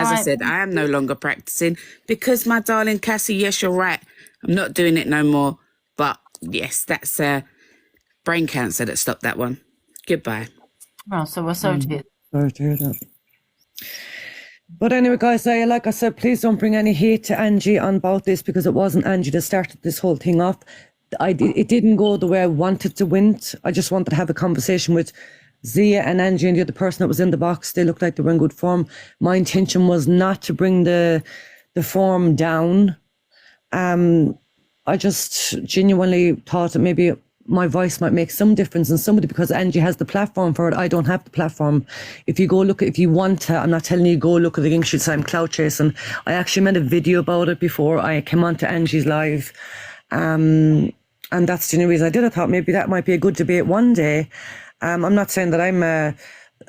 I said, I am no longer practicing because, my darling Cassie, yes, you're right. I'm not doing it no more. But yes, that's brain cancer that stopped that one. Goodbye. Oh, so we're sorry to hear. Sorry to hear that. But anyway, guys, like I said, please don't bring any hate to Angie on about this, because it wasn't Angie that started this whole thing off. It didn't go the way I wanted to win. I just wanted to have a conversation with Zia and Angie and the other person that was in the box. They looked like they were in good form. My intention was not to bring the form down. I just genuinely thought that maybe my voice might make some difference in somebody, because Angie has the platform for it. I don't have the platform. If you go look, if you want to, I'm not telling you go look at the English I'm clout chasing. I actually made a video about it before I came on to Angie's live. And that's the only reason I did. I thought maybe that might be a good debate one day. I'm not saying that I'm a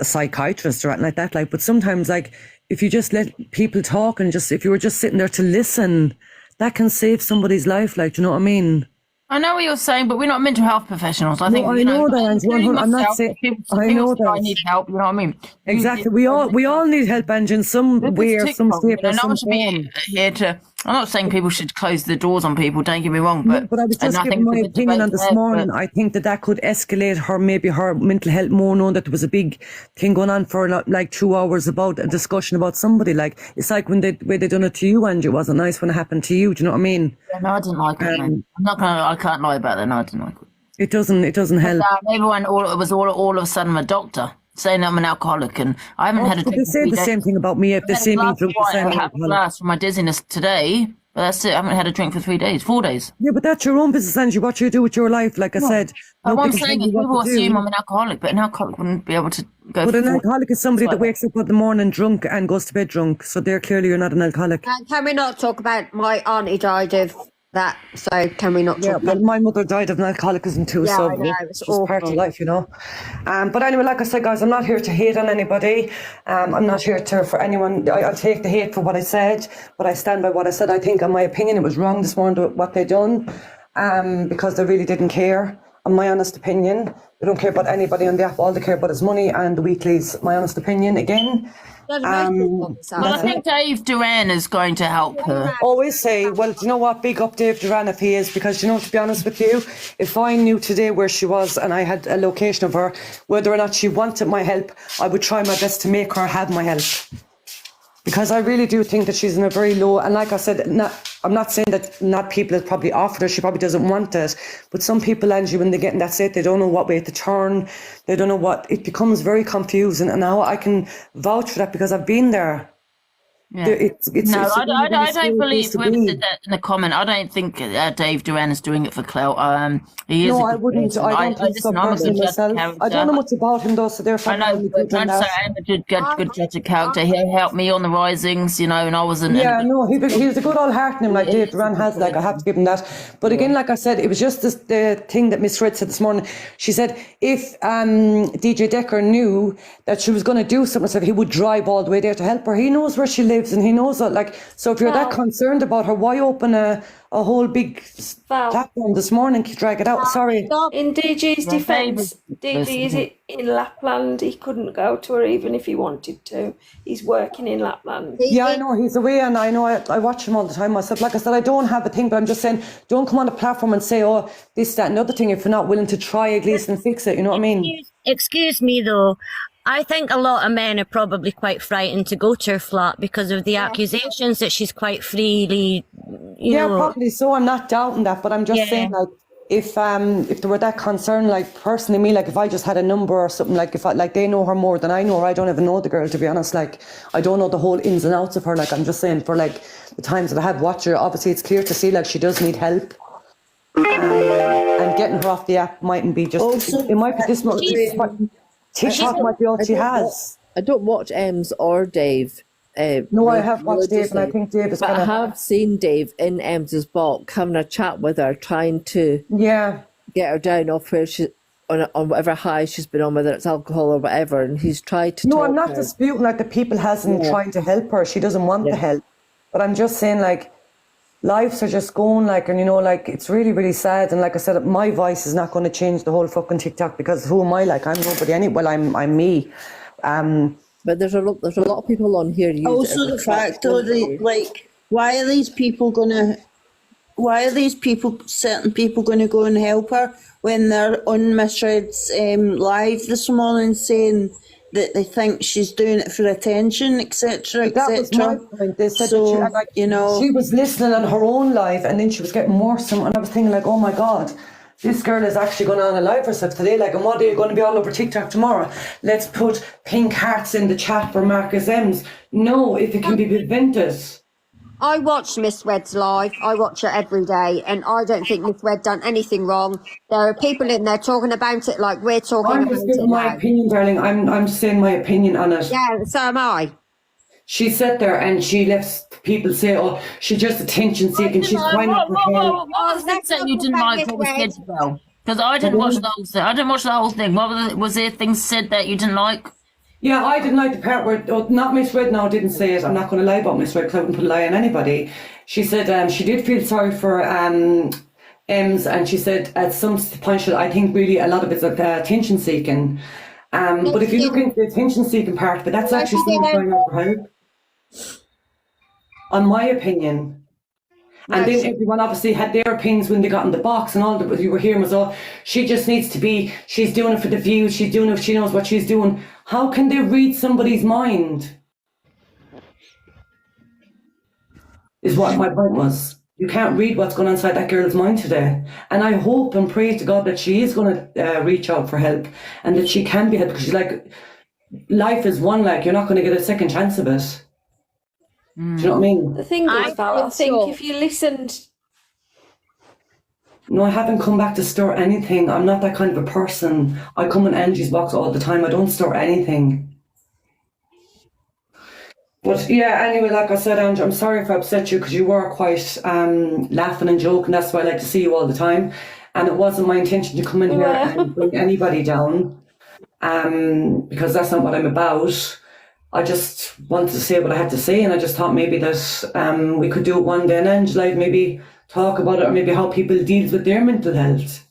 psychiatrist or anything like that, like, but sometimes, like, if you just let people talk and just, if you were just sitting there to listen, that can save somebody's life, like, do you know what I mean? I know what you're saying, but we're not mental health professionals. I think I know that. I'm not saying. I know that. I need help. You know what I mean? Exactly. We all need help, Angie, in some way or some shape or some form. Here to. I'm not saying people should close the doors on people. Don't get me wrong, but I was just giving my opinion on this morning. I think that could escalate her mental health more, knowing that there was a big thing going on for like 2 hours about a discussion about somebody. Like, it's like when they done it to you, Angie. It wasn't nice when it happened to you. Do you know what I mean? Yeah, no, I didn't like it. I can't lie about that. No, I didn't like it. It doesn't help. Everyone, it was all of a sudden a doctor saying I'm an alcoholic, and I haven't had a drink. They say the same thing about me. If they see me drink, I had a glass for my dizziness today, but that's it. I haven't had a drink for 4 days. Yeah, but that's your own business, Angie. What you do with your life, like I said. What I'm saying is people assume I'm an alcoholic, but an alcoholic wouldn't be able to go. But an alcoholic is somebody that wakes up in the morning drunk and goes to bed drunk. So there, clearly, you're not an alcoholic. Can we not talk about my auntie died of that? So can we not talk about... my mother died of an alcoholism too, so I know, it's just part of life, you know. But anyway, like I said, guys, I'm not here to hate on anybody. I'm not here for anyone. I'll take the hate for what I said, but I stand by what I said. I think, in my opinion, it was wrong this morning what they done, because they really didn't care. In my honest opinion, they don't care about anybody on the app. All they care about is money and the weeklies. My honest opinion, again. Well, I think Dave Duran is going to help her. Always say, well, do you know what? Big up Dave Duran if he is, because, you know, to be honest with you, if I knew today where she was and I had a location of her, whether or not she wanted my help, I would try my best to make her have my help. Because I really do think that she's in a very low, and like I said, I'm not saying that not people have probably offered her, she probably doesn't want it, but some people, Angie, when they get in that state, they don't know what way to turn, they don't know it becomes very confusing, and now I can vouch for that because I've been there. Yeah. I don't believe whoever did that in the comment. I don't think Dave Duran is doing it for clout. He is. No, I wouldn't. I don't think so myself. I don't know much about him though, so therefore I know. But I'm a good judge of character. He helped me on the risings, you know, and I wasn't. Yeah, no, he was a good old heart in him, like Dave Duran has. Like, I have to give him that. But again, like I said, it was just the thing that Miss Red said this morning. She said if DJ Decker knew that she was going to do something, he would drive all the way there to help her. He knows where she lives. And he knows that, like, so if you're that concerned about her, why open a whole big platform this morning to drag it out? Sorry. In DG's defence, DG is in Lapland. He couldn't go to her even if he wanted to. He's working in Lapland. Yeah, I know he's away, and I know I watch him all the time myself. Like I said, I don't have a thing, but I'm just saying, don't come on the platform and say, oh, this, that, and the other thing if you're not willing to try at least and fix it. You know what I mean? Excuse me, though. I think a lot of men are probably quite frightened to go to her flat because of the accusations that she's quite freely, you know. Probably so. I'm not doubting that, but I'm just saying, like, if they were that concerned, like, personally, me, like, if I just had a number or something, like, if they know her more than I know her, I don't even know the girl, to be honest. Like, I don't know the whole ins and outs of her. Like, I'm just saying, for like the times that I have watched her, obviously it's clear to see, like, she does need help. And getting her off the app mightn't be just. Also, it might be this much. TikTok might be all she has. I don't watch Ems or Dave. No, I have watched Dave, and I think Dave is. But I have seen Dave in Ems's box having a chat with her, trying to get her down off where she on whatever high she's been on, whether it's alcohol or whatever. And he's tried to. No, I'm not disputing like the people hasn't trying to help her. She doesn't want the help, but I'm just saying, like, lives are just going, like, and you know, like, it's really, really sad. And like I said, my voice is not going to change the whole fucking TikTok, because who am I? Like, I'm nobody anyway. Well, I'm me. But there's a lot of people on here. Use Also, it the fact though, like, why are these people, certain people gonna go and help her when they're on Miss Red's live this morning saying that they think she's doing it for attention, etc., That was my etc. point. They said So, that you know, she was listening on her own live, and then she was getting more some. And I was thinking, like, oh my God, this girl is actually going on a live herself today. Like, and what are you going to be all over TikTok tomorrow? Let's put pink hearts in the chat for Markusem's. No, if it can be prevented. I watch Miss Red's live. I watch her every day, and I don't think Miss Red done anything wrong. There are people in there talking about it like we're talking I'm about just it giving my now. opinion, darling. I'm just saying my opinion on it. Yeah, so am I. She sat there and she left people say, oh, she's just attention seeking. She's crying out for help. What was the thing you didn't like what was said, Belle? Because I didn't watch the whole thing. I didn't watch the whole thing. What was there things said that you didn't like? Yeah, I didn't like the part where, not Miss Red now didn't say it. I'm not going to lie about Miss Red because I wouldn't put a lie on anybody. She said she did feel sorry for Ems, and she said at some point, I think really a lot of it's attention seeking. But if you look into the attention seeking part, but that's actually someone crying out for help. On my opinion. And then everyone obviously had their opinions when they got in the box, and all that you were hearing was, oh, she just needs to be, she's doing it for the views, she's doing it, she knows what she's doing. How can they read somebody's mind? Is what my point was. You can't read what's going on inside that girl's mind today. And I hope and pray to God that she is going to reach out for help, and that she can be helped, because she's like, life is one, like, you're not going to get a second chance of it. Do you know what I mean? The thing is, Val, I think if you listened... No, I haven't come back to store anything. I'm not that kind of a person. I come in Angie's box all the time. I don't store anything. But yeah, anyway, like I said, Angie, I'm sorry if I upset you, because you were quite laughing and joking. That's why I like to see you all the time. And it wasn't my intention to come in here and bring anybody down, because that's not what I'm about. I just wanted to say what I had to say, and I just thought maybe that we could do it one day and Angie live, maybe talk about it, or maybe how people deal with their mental health.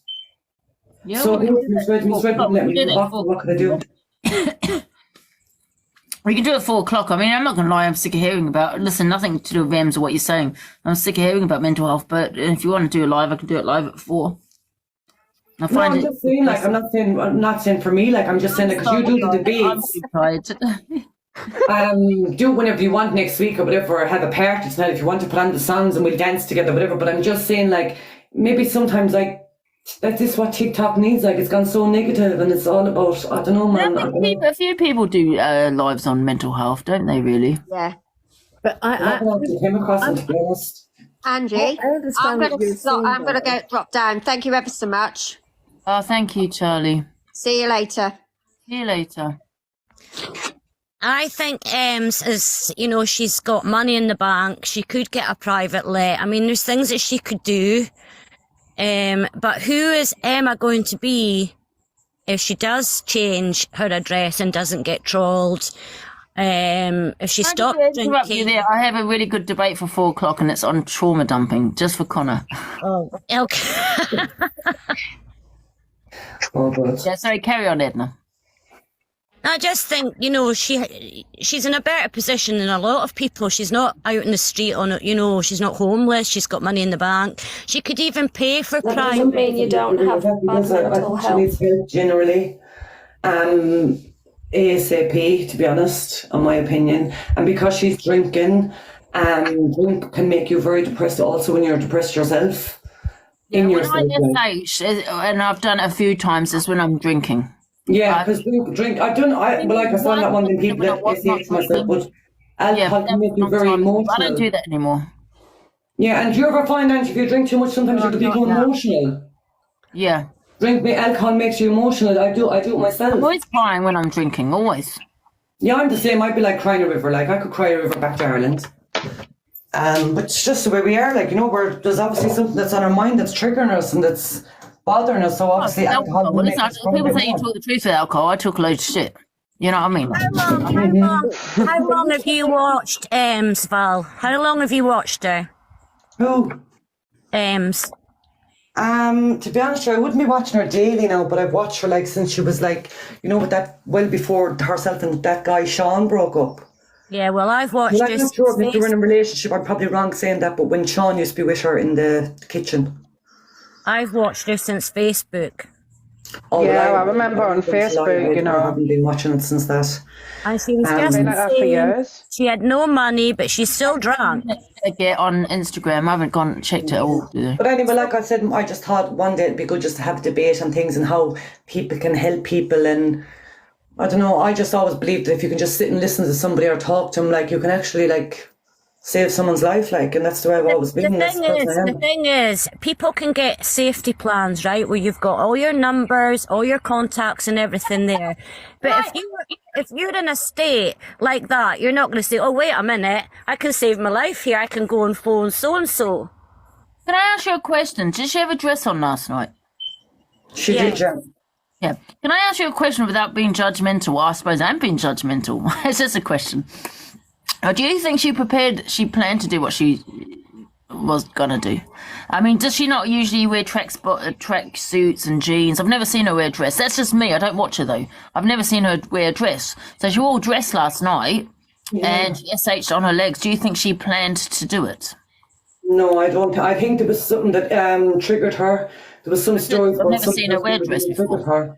Yeah, So Miss Red wouldn't let me go back. What could I do? We can do it at 4 o'clock. I mean, I'm not going to lie, I'm sick of hearing about, listen, nothing to do with Ems or what you're saying. I'm sick of hearing about mental health, but if you want to do it live, I can do it live at 4. I'm just saying, like, I'm not saying for me, like, I'm just saying, like, because you do the debates. Do it whenever you want next week or whatever, or have a party tonight if you want to put on the songs and we'll dance together, whatever. But I'm just saying, like, maybe sometimes, like, that is what TikTok needs. Like, it's gone so negative, and it's all about, I don't know, man. A few people do lives on mental health, don't they, really? Yeah. But I came across it, to be honest. Angie, I understand I'm going to go drop down. Thank you ever so much. Oh, thank you, Charlie. See you later. See you later. I think Ems is, you know, she's got money in the bank. She could get a private let. I mean, there's things that she could do. But who is Emma going to be if she does change her address and doesn't get trolled? If she stops drinking. I have a really good debate for 4 o'clock, and it's on trauma dumping, just for Connor. Oh, okay. Yeah, sorry, carry on, Edna. I just think, you know, she's in a better position than a lot of people. She's not out in the street on it, you know, she's not homeless, she's got money in the bank. She could even pay for private. Doesn't mean you don't have bad mental health. She needs help generally. ASAP, to be honest, in my opinion. And because she's drinking, drink can make you very depressed also when you're depressed yourself. Yeah, when I just say, and I've done it a few times, is when I'm drinking. Yeah, because drink. Like I said, I'm not one of the people that say to myself, but alcohol can make you very emotional. I don't do that anymore. Yeah, and do you ever find that if you drink too much, sometimes you can become emotional? Yeah. Alcohol makes you emotional. I do it myself. I'm always crying when I'm drinking, always. Yeah, I'm the same. I'd be like crying a river. Like, I could cry a river back to Ireland. But it's just the way we are. Like, you know, there's obviously something that's on our mind that's triggering us and that's bothering us. So obviously, alcohol. Well, people say you talk the truth with alcohol. I talk a load of shit. You know what I mean? How long have you watched Val? How long have you watched her? Who? Ems. To be honest, I wouldn't be watching her daily now, but I've watched her like since she was like, with that, well before herself and that guy Sean broke up. Yeah, well, I've watched Well, I'm not sure if they were in a relationship. I'm probably wrong saying that, but when Sean used to be with her in the kitchen. I've watched her since Facebook. Oh, yeah, I remember on Facebook, I haven't been watching it since that. And she was just been like that for years. She had no money, but she's still drunk. Get on Instagram. I haven't gone and checked it all. But anyway, like I said, I just thought one day it'd be good just to have a debate on things and how people can help people. And I don't know, I just always believed that if you can just sit and listen to somebody or talk to them, like you can actually like save someone's life, like, and that's the way I've always been. The thing is, people can get safety plans, right, where you've got all your numbers, all your contacts and everything there. But if you're in a state like that, you're not going to say, oh, wait a minute, I can save my life here, I can go and phone so-and-so. Can I ask you a question? Did she have a dress on last night? She did, yeah. Yeah. Can I ask you a question without being judgmental? Well, I suppose I'm being judgmental. It's just a question. Do you think she planned to do what she was going to do? I mean, does she not usually wear track suits and jeans? I've never seen her wear a dress. That's just me. I don't watch her, though. I've never seen her wear a dress. So she wore a dress last night and SH on her legs. Do you think she planned to do it? No, I don't. I think there was something that triggered her. There was some stories. I've never seen her wear a dress before. Her.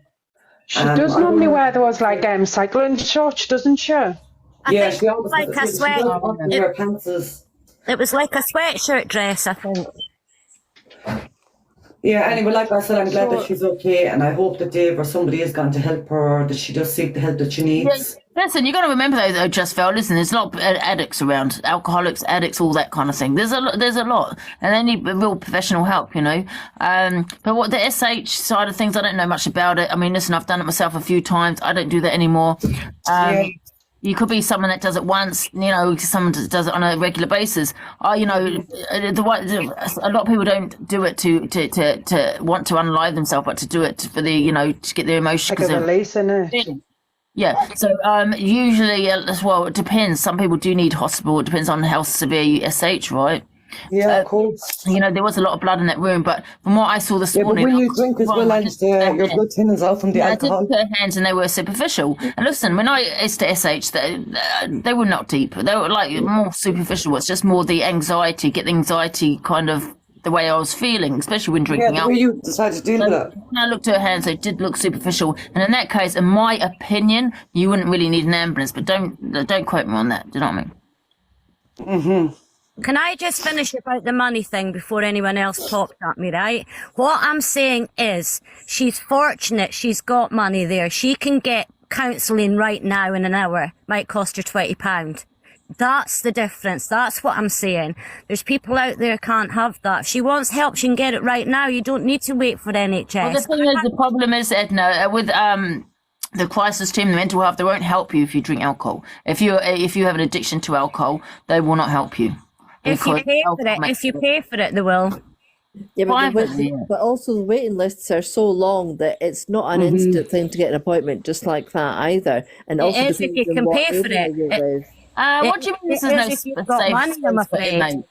She does normally wear those like cycling shorts, doesn't she? Yeah, she always like a sweat. It was like a sweatshirt dress, I think. Yeah, anyway, like I said, I'm glad that she's okay, and I hope that Dave or somebody is going to help her, or that she does seek the help that she needs. Yeah. Listen, you got to remember though, Just Val, listen, there's a lot of addicts around, alcoholics, addicts, all that kind of thing. There's a lot, and they need real professional help, But what the SH side of things, I don't know much about it. I mean, listen, I've done it myself a few times. I don't do that anymore. You could be someone that does it once, someone that does it on a regular basis. A lot of people don't do it to want to unalive themselves, but to do it for the, to get their emotions. Like a release, innit? Yeah. So usually, well, it depends. Some people do need hospital. It depends on how severe you SH, right? Yeah, of course. There was a lot of blood in that room, but from what I saw this morning, but when you drink as well, and your blood thinners out from the alcohol. I did put her hands, and they were superficial. And listen, when I used to SH, they were not deep. They were like more superficial. It's just more the anxiety, get the anxiety kind of the way I was feeling, especially when drinking alcohol. Yeah, the way you decided to deal with it. When I looked at her hands, they did look superficial. And in that case, in my opinion, you wouldn't really need an ambulance. But don't quote me on that. Do you know what I mean? Mm-hmm. Can I just finish about the money thing before anyone else pops at me, right? What I'm saying is, she's fortunate she's got money there. She can get counselling right now in an hour. Might cost her £20. That's the difference. That's what I'm saying. There's people out there can't have that. If she wants help, she can get it right now. You don't need to wait for NHS. Well, the thing is, the problem is, Edna, with the crisis team, the mental health, they won't help you if you drink alcohol. If you have an addiction to alcohol, they will not help you. If you pay for it, they will. Yeah, but also the waiting lists are so long that it's not an instant thing to get an appointment just like that either. And also it is if you can pay for it. What do you mean this is no if you've got money, I'm afraid.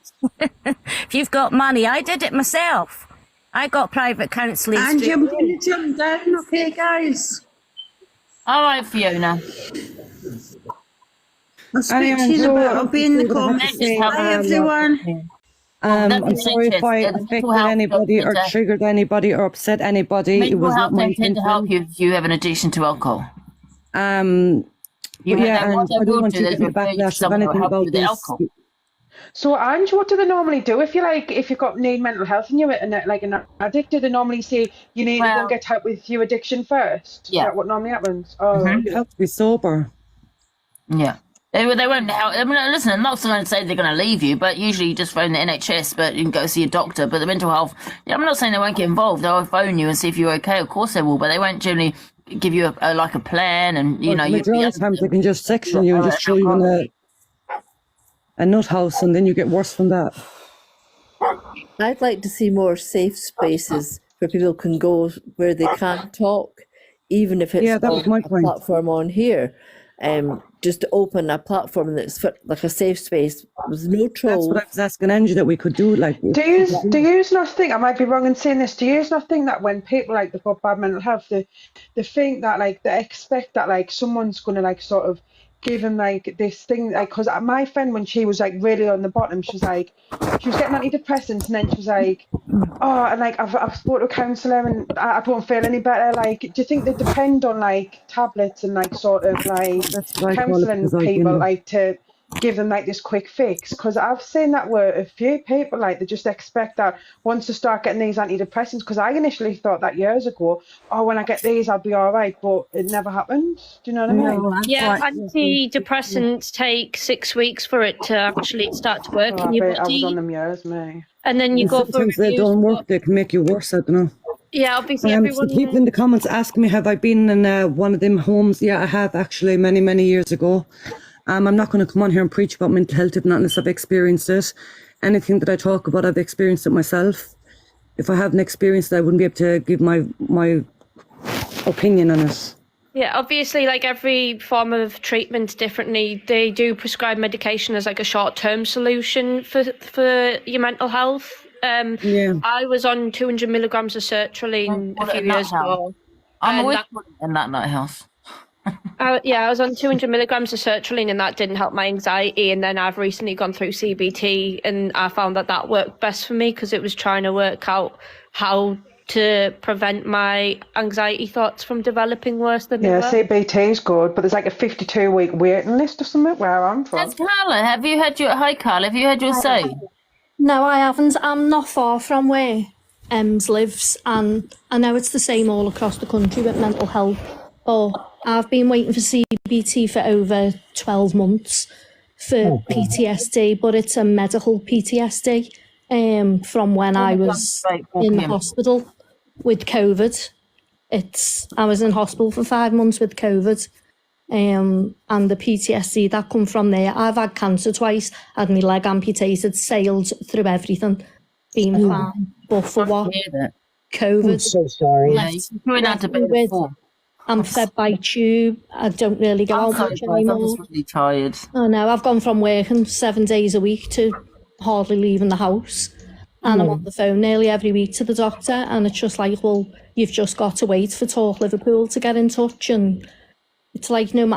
If you've got money, I did it myself. I got private counselling. Angie, I'm going to jump down, okay, guys? All right, Fiona. I'll speak to you about. I'll be in the comments. Bye, everyone. I'm sorry if I affected anybody or triggered anybody or upset anybody. Mental it was health not my don't tend to help you if you have an addiction to alcohol. And I don't want you to get backlash of anything about this. Alcohol. So, Ange, what do they normally do if you need mental health and you're like an addict? Do they normally say you need to go and get help with your addiction first? Yeah. Is that what normally happens? Oh, you have to be sober. Yeah. They won't help. I mean, listen, I'm not going to say they're going to leave you, but usually you just phone the NHS, but you can go see a doctor. But the mental health, I'm not saying they won't get involved. They'll phone you and see if you're okay. Of course they will, but they won't generally give you a plan. And majority of times they can just section you and just throw you in a nut house, and then you get worse from that. I'd like to see more safe spaces where people can go where they can talk, even if it's that was my point. platform on here. just to open a platform that's fit, like a safe space with no trolls. That's what I was asking Angie that we could do. Like, do you not think, I might be wrong in saying this, do you not think that when people like they've got bad mental health, they think that like they expect that like someone's gonna like sort of give them like this thing, like, because my friend, when she was like really on the bottom, she was getting antidepressants, and then she was like, oh, and like I've spoke to a counsellor and I don't feel any better. Like, do you think they depend on like tablets and like sort of like counselling people like to give them like this quick fix? Because I've seen that with a few people, like they just expect that once they start getting these antidepressants, because I initially thought that years ago, oh, when I get these I'll be all right, but it never happened. Do you know what I mean? Yeah, antidepressants take 6 weeks for it to actually start to work in your body. I was on them years, me. And then you go for sometimes they don't work, they can make you worse, I don't know. Yeah, obviously So people in the comments ask me, have I been in one of them homes? Yeah, I have actually many years ago. I'm not going to come on here and preach about mental health, if not unless I've experienced it. Anything that I talk about, I've experienced it myself. If I haven't experienced it, I wouldn't be able to give my opinion on it. Yeah, obviously, like every form of treatment differently. They do prescribe medication as like a short-term solution for your mental health. I was on 200 milligrams of sertraline a few years ago. I'm always in that night house. I was on 200 milligrams of sertraline, and that didn't help my anxiety. And then I've recently gone through CBT, and I found that worked best for me because it was trying to work out how to prevent my anxiety thoughts from developing worse than they were. CBT is good, but there's like a 52-week waiting list or something where I'm from. That's Carla. Have you had your say? No, I haven't. I'm not far from where Ems lives, and I know it's the same all across the country with mental health. But I've been waiting for CBT for over 12 months for PTSD, but it's a medical PTSD from when I was in the hospital with COVID. I was in hospital for 5 months with COVID, and the PTSD that come from there. I've had cancer twice, had my leg amputated, sailed through everything, been fine. But for what? COVID. I'm so sorry. I'm fed by tube. I don't really go out much anymore. I'm just really tired. I know. I've gone from working 7 days a week to hardly leaving the house. And I'm on the phone nearly every week to the doctor. And it's just like, well, you've just got to wait for Talk Liverpool to get in touch. And it's like, and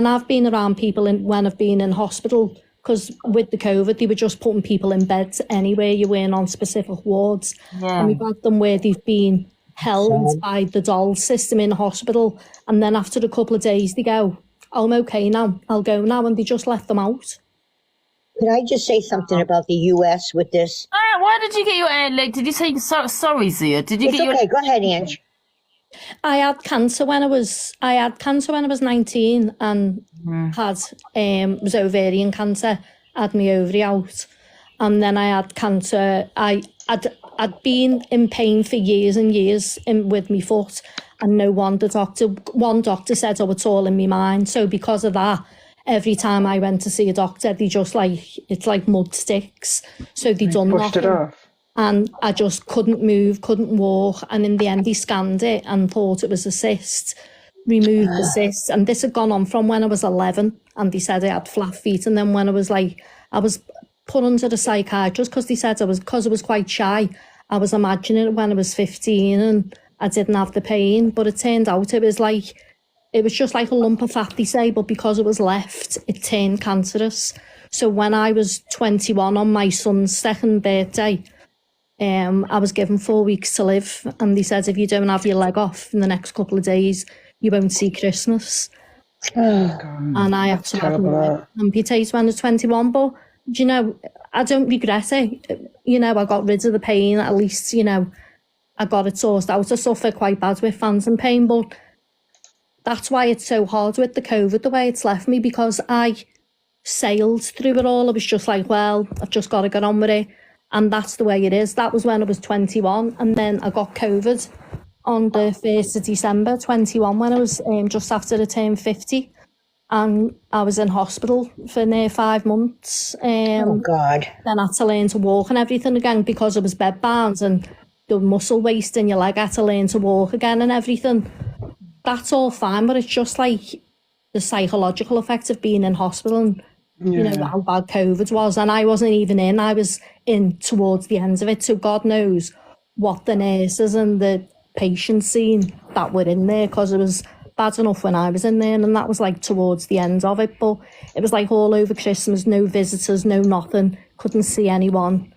I've been around people when I've been in hospital, because with the COVID, they were just putting people in beds anywhere. You weren't on specific wards. Yeah. And we've had them where they've been held by the doll system in hospital, and then after a couple of days they go, I'm okay now, I'll go now, and they just let them out. Can I just say something about the US with this? Why did you get your leg? Did you say sorry, Zia? Did you get your? Okay, go ahead, Ange. I had cancer when I was 19 and was ovarian cancer, had my ovary out, and then I had cancer. I'd been in pain for years and years with my foot, and one doctor said, oh, it's all in my mind. So because of that, every time I went to see a doctor, they just it's like mud sticks. So they done pushed nothing. It off. And I just couldn't move, couldn't walk. And in the end, he scanned it and thought it was a cyst, removed the cyst. And this had gone on from when I was 11, and they said I had flat feet. And then when I was put under a psychiatrist, because they said I was quite shy. I was imagining it when I was 15 and I didn't have the pain, but it turned out it was just like a lump of fat, they say, but because it was left, it turned cancerous. So when I was 21 on my son's second birthday, I was given 4 weeks to live, and they said if you don't have your leg off in the next couple of days, you won't see Christmas. And I had to have my leg amputated when I was 21, but I don't regret it. I got rid of the pain. At least, I got it sorted out. I suffer quite bad with phantom pain, but that's why it's so hard with the COVID, the way it's left me, because I sailed through it all. I was just like, well, I've just got to get on with it. And that's the way it is. That was when I was 21. And then I got COVID on the 1st of December 21 when I was just after I turned 50. And I was in hospital for near 5 months. Oh, God. Then I had to learn to walk and everything again because I was bedbound, and the muscle waste in your leg. I had to learn to walk again and everything. That's all fine, but it's just like the psychological effect of being in hospital and, you know, how bad COVID was. And I wasn't even in, I was in towards the end of it. So God knows what the nurses and the patients seen that were in there, because it was bad enough when I was in there, and that was like towards the end of it. But it was like all over Christmas, no visitors, no nothing, couldn't see anyone.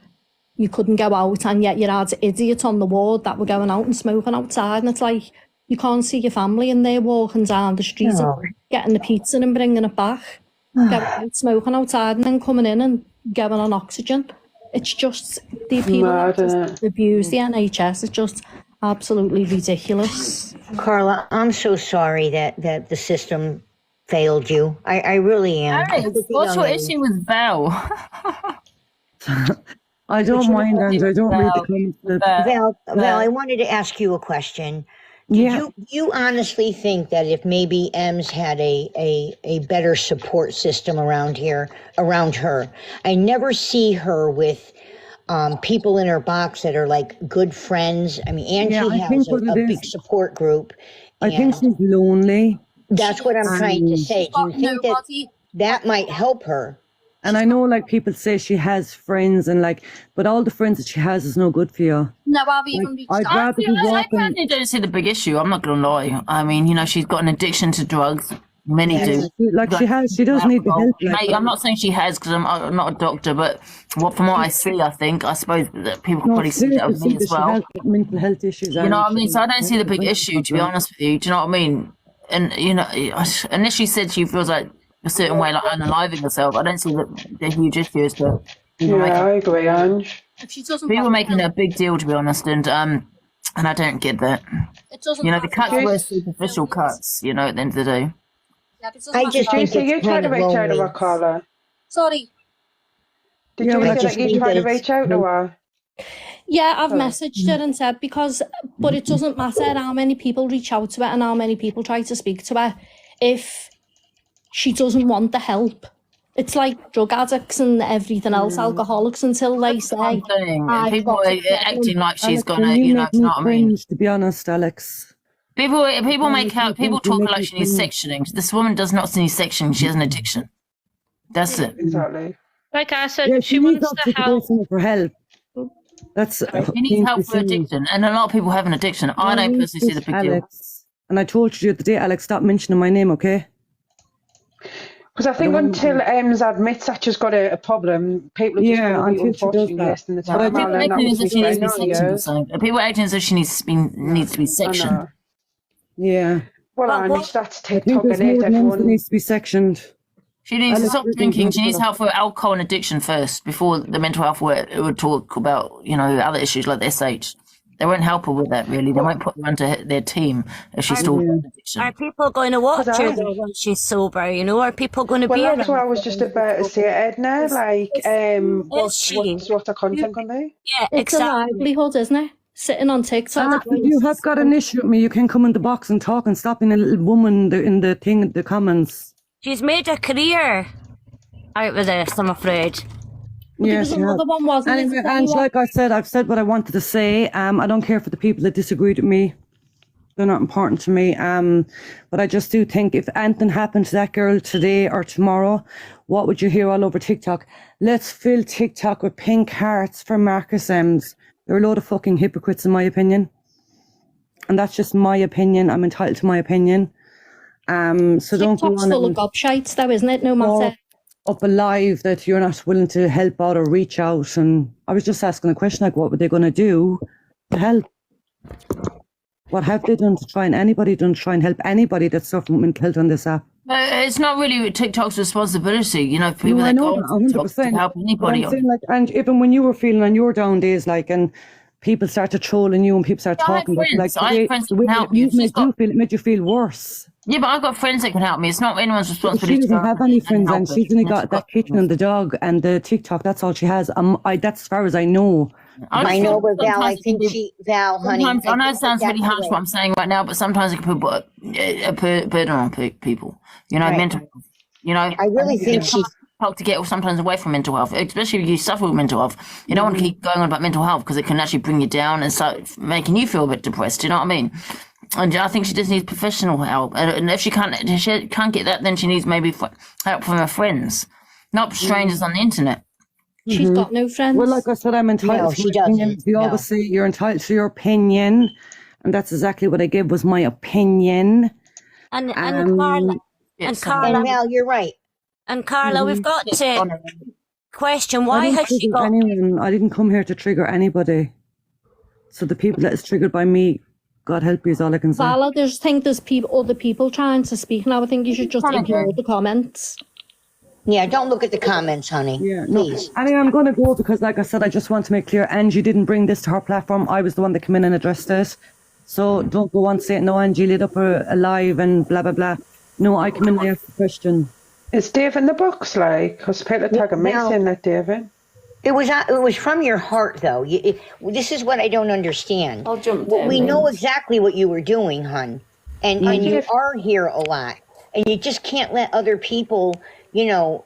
You couldn't go out, and yet you had idiots on the ward that were going out and smoking outside, and it's like, you can't see your family, and they're walking down the street and getting the pizza and bringing it back, going out, smoking outside, and then coming in and going on oxygen. It's just, the people that just abuse the NHS. It's just absolutely ridiculous. Carla, I'm so sorry that the system failed you. I really am. What's your issue with Val? I don't mind, Angie. I don't read the comments. Val, I wanted to ask you a question. You honestly think that if maybe Ems had a better support system around her, I never see her with people in her box that are like good friends. I mean, Angie has a big support group. I think she's lonely. That's what I'm trying to say. Do you think that might help her? And I know, like, people say she has friends, and like, but all the friends that she has is no good for you. No, I've even reached out. I personally don't see the big issue. I'm not going to lie. I mean, you know, she's got an addiction to drugs. Many do. Like, she does need the help. Like, I'm not saying she has, because I'm not a doctor, but from what I see, I suppose that people can probably see that with me as well. She has mental health issues. You know what I mean? So I don't see the big issue, to be honest with you. Do you know what I mean? And, you know, initially said she feels like a certain way, like unaliving herself. I don't see the huge issue as to. I agree, Ange. People are making it a big deal, to be honest, and I don't get that. You know, the cuts were superficial cuts. You know, at the end of the day. I just think you tried to reach out to her, Carla. Sorry. Did you say that you tried to reach out to her? Yeah, I've messaged her and said, but it doesn't matter how many people reach out to her and how many people try to speak to her if she doesn't want the help. It's like drug addicts and everything else, alcoholics, until they say. People are acting like she's gonna, you know what I mean? To be honest, Alex. People talk like she needs sectioning. This woman does not need sectioning. She has an addiction. That's it. Exactly. Like I said, she wants to help. For help. That's she needs help for addiction, and a lot of people have an addiction. I don't personally see the big deal. And I told you the other day, Alex, stop mentioning my name, okay? Because I think until Ems admits that she's got a problem, people are just going to be unfortunately wasting the time. People acting as if she needs to be sectioned. Yeah. Well, Ange, that's TikTok, and everyone needs to be sectioned. She needs to stop drinking. She needs help for alcohol and addiction first, before the mental health would talk about, you know, other issues like the SH. They won't help her with that, really. They won't put her onto their team if she's still addiction. Are people going to watch her when she's sober, you know? Are people going to be that's what I was just about to say, Edna. Like, what's her content going to be? Yeah, it's a livelihood, isn't it? Sitting on TikTok. If you have got an issue with me, you can come in the box and talk and stop being a little woman in the comments. She's made a career out of this, I'm afraid. Yes, another one, wasn't anyway, and like I said, I've said what I wanted to say. I don't care for the people that disagreed with me. They're not important to me. But I just do think if anything happened to that girl today or tomorrow, what would you hear all over TikTok? Let's fill TikTok with pink hearts for Markusems. They're a load of fucking hypocrites, in my opinion. And that's just my opinion. I'm entitled to my opinion. So don't go on full of gobshites, though, isn't it? No matter. Up alive that you're not willing to help out or reach out. And I was just asking a question, like, what were they going to do to help? What have they done to try and help anybody that's suffering with mental health on this app? It's not really TikTok's responsibility, you know, for people that go on TikTok to help anybody. I'm saying, like, and even when you were feeling on your down days, like, and people started trolling you and people started talking about, like, I have friends that can help you. It made you feel worse. Yeah, but I've got friends that can help me. It's not anyone's responsibility. She doesn't have any friends, and she's only got that kitchen and the dog and the TikTok. That's all she has. That's as far as I know. I know, but Val, I think Val, honey. I know it sounds really harsh what I'm saying right now, but sometimes it can put a burden on people. You know, mental health. You know, I really think she's help to get sometimes away from mental health, especially if you suffer with mental health. You don't want to keep going on about mental health because it can actually bring you down and start making you feel a bit depressed. Do you know what I mean? And I think she just needs professional help. And if she can't get that, then she needs maybe help from her friends, not strangers on the internet. She's got no friends. Well, like I said, I'm entitled to my opinion. You always say you're entitled to your opinion, and that's exactly what I gave was my opinion. And Carla, and Mel, you're right. And Carla, we've got to question why has she got? Anyone. I didn't come here to trigger anybody. So the people that is triggered by me, God help you, is all I can say. Vala, there's other people trying to speak now. I think you should just ignore the comments. Yeah, don't look at the comments, honey. Yeah, please. Anyway, I'm going to go because, like I said, I just want to make clear, Angie didn't bring this to her platform. I was the one that came in and addressed it. So don't go on saying, no, Angie lit up a live and blah, blah, blah. No, I came in and asked the question. Is Dave in the box, like? Because Peter tagging me saying that, David. It was from your heart, though. This is what I don't understand. I'll jump down. We know exactly what you were doing, hun. And you are here a lot. And you just can't let other people, you know,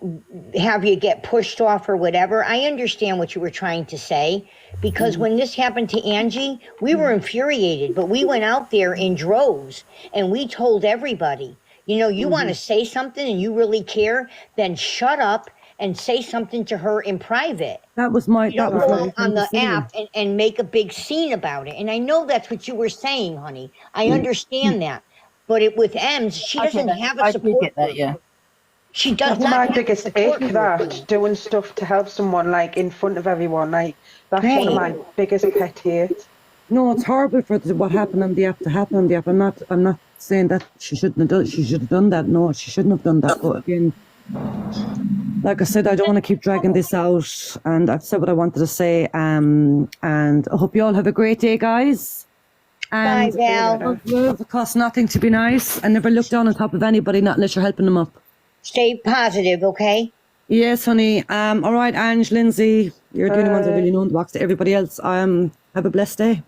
have you get pushed off or whatever. I understand what you were trying to say. Because when this happened to Angie, we were infuriated. But we went out there in droves. And we told everybody, you know, you want to say something and you really care, then shut up and say something to her in private. That was my... You don't go on the app and make a big scene about it. And I know that's what you were saying, honey. I understand that. But with Ems, she doesn't have a support group. Yeah. She does That's not my have biggest a support ick, that doing stuff to help someone, like, in front of everyone. Like, that's one of my biggest pet hates. No, it's horrible for what happened on the app to happen on the app. I'm not saying that she shouldn't have done. She should have done that. No, she shouldn't have done that. But again, like I said, I don't want to keep dragging this out. And I've said what I wanted to say. And I hope you all have a great day, guys. And Bye, Val. It costs nothing to be nice, and never look down on top of anybody, not unless you're helping them up. Stay positive, okay? Yes, honey. All right, Ange, Lindsay, you're the only ones that really know in the box. To everybody else, have a blessed day.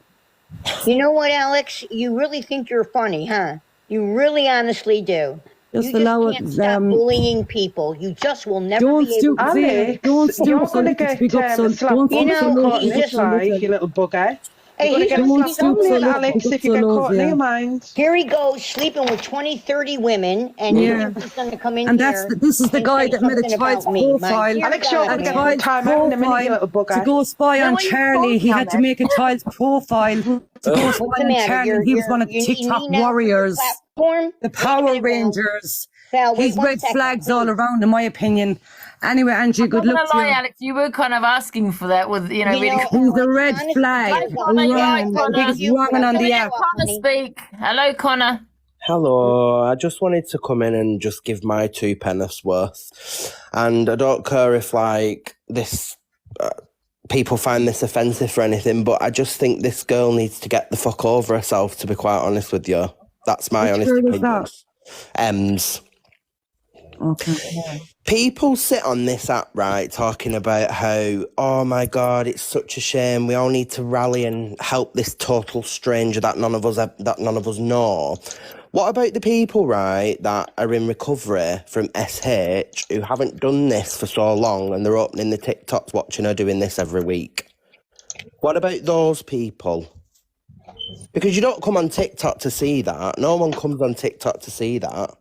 You know what, Alex? You really think you're funny, huh? You really honestly do. Just you allow just can't stop bullying people. You just will never don't be able to. Alex, don't stoop you're so going to little to get speak up. So don't you know, caught in this life, you little bugger. Hey, You're going to get stoop so little, Alex, if you get caught in your mind. Here he goes, sleeping with 20, 30 women, and he's going to come in and here. this is the guy that made a child's profile. Alex, you're going to get one time out in a minute, you little bugger. To go spy on Charlie, he had to make a child's profile to go spy on Charlie. He was one of the TikTok warriors, the Power Rangers. He's red flags all around, in my opinion. Anyway, Angie, good luck to you. Alex, you were kind of asking for that with, you know, really. He's the red flag. Biggest wrong on the app. Connor speak. Hello, Connor. Hello, I just wanted to come in and just give my 2 pennies worth. And I don't care if, like, this... people find this offensive or anything, but I just think this girl needs to get the fuck over herself, to be quite honest with you. That's my honest opinion. Ems. Okay. People sit on this app, right, talking about how, oh my God, it's such a shame. We all need to rally and help this total stranger that none of us know. What about the people, right, that are in recovery from SH who haven't done this for so long and they're opening the TikToks watching her doing this every week? What about those people? Because you don't come on TikTok to see that. No one comes on TikTok to see that.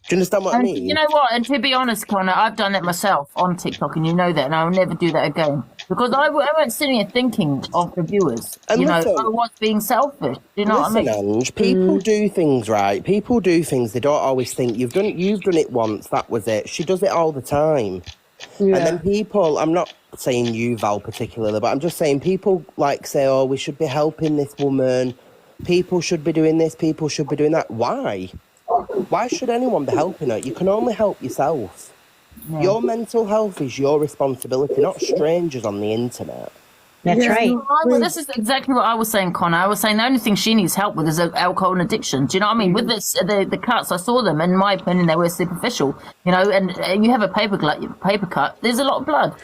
Do you understand what I mean? You know what? And to be honest, Connor, I've done it myself on TikTok, and you know that, and I'll never do that again. Because I weren't sitting here thinking of the viewers. And you know, I was being selfish. You know what I mean? Ange, people do things, right? People do things. They don't always think you've done it once. That was it. She does it all the time. Yeah. And then people, I'm not saying you, Val, particularly, but I'm just saying people like say, oh, we should be helping this woman. People should be doing this. People should be doing that. Why? Why should anyone be helping her? You can only help yourself. Yeah. Your mental health is your responsibility, not strangers on the internet. That's right. Well, this is exactly what I was saying, Connor. I was saying the only thing she needs help with is alcohol and addiction. Do you know what I mean? With this, the cuts, I saw them, and in my opinion, they were superficial. You know, and you have a paper cut, there's a lot of blood.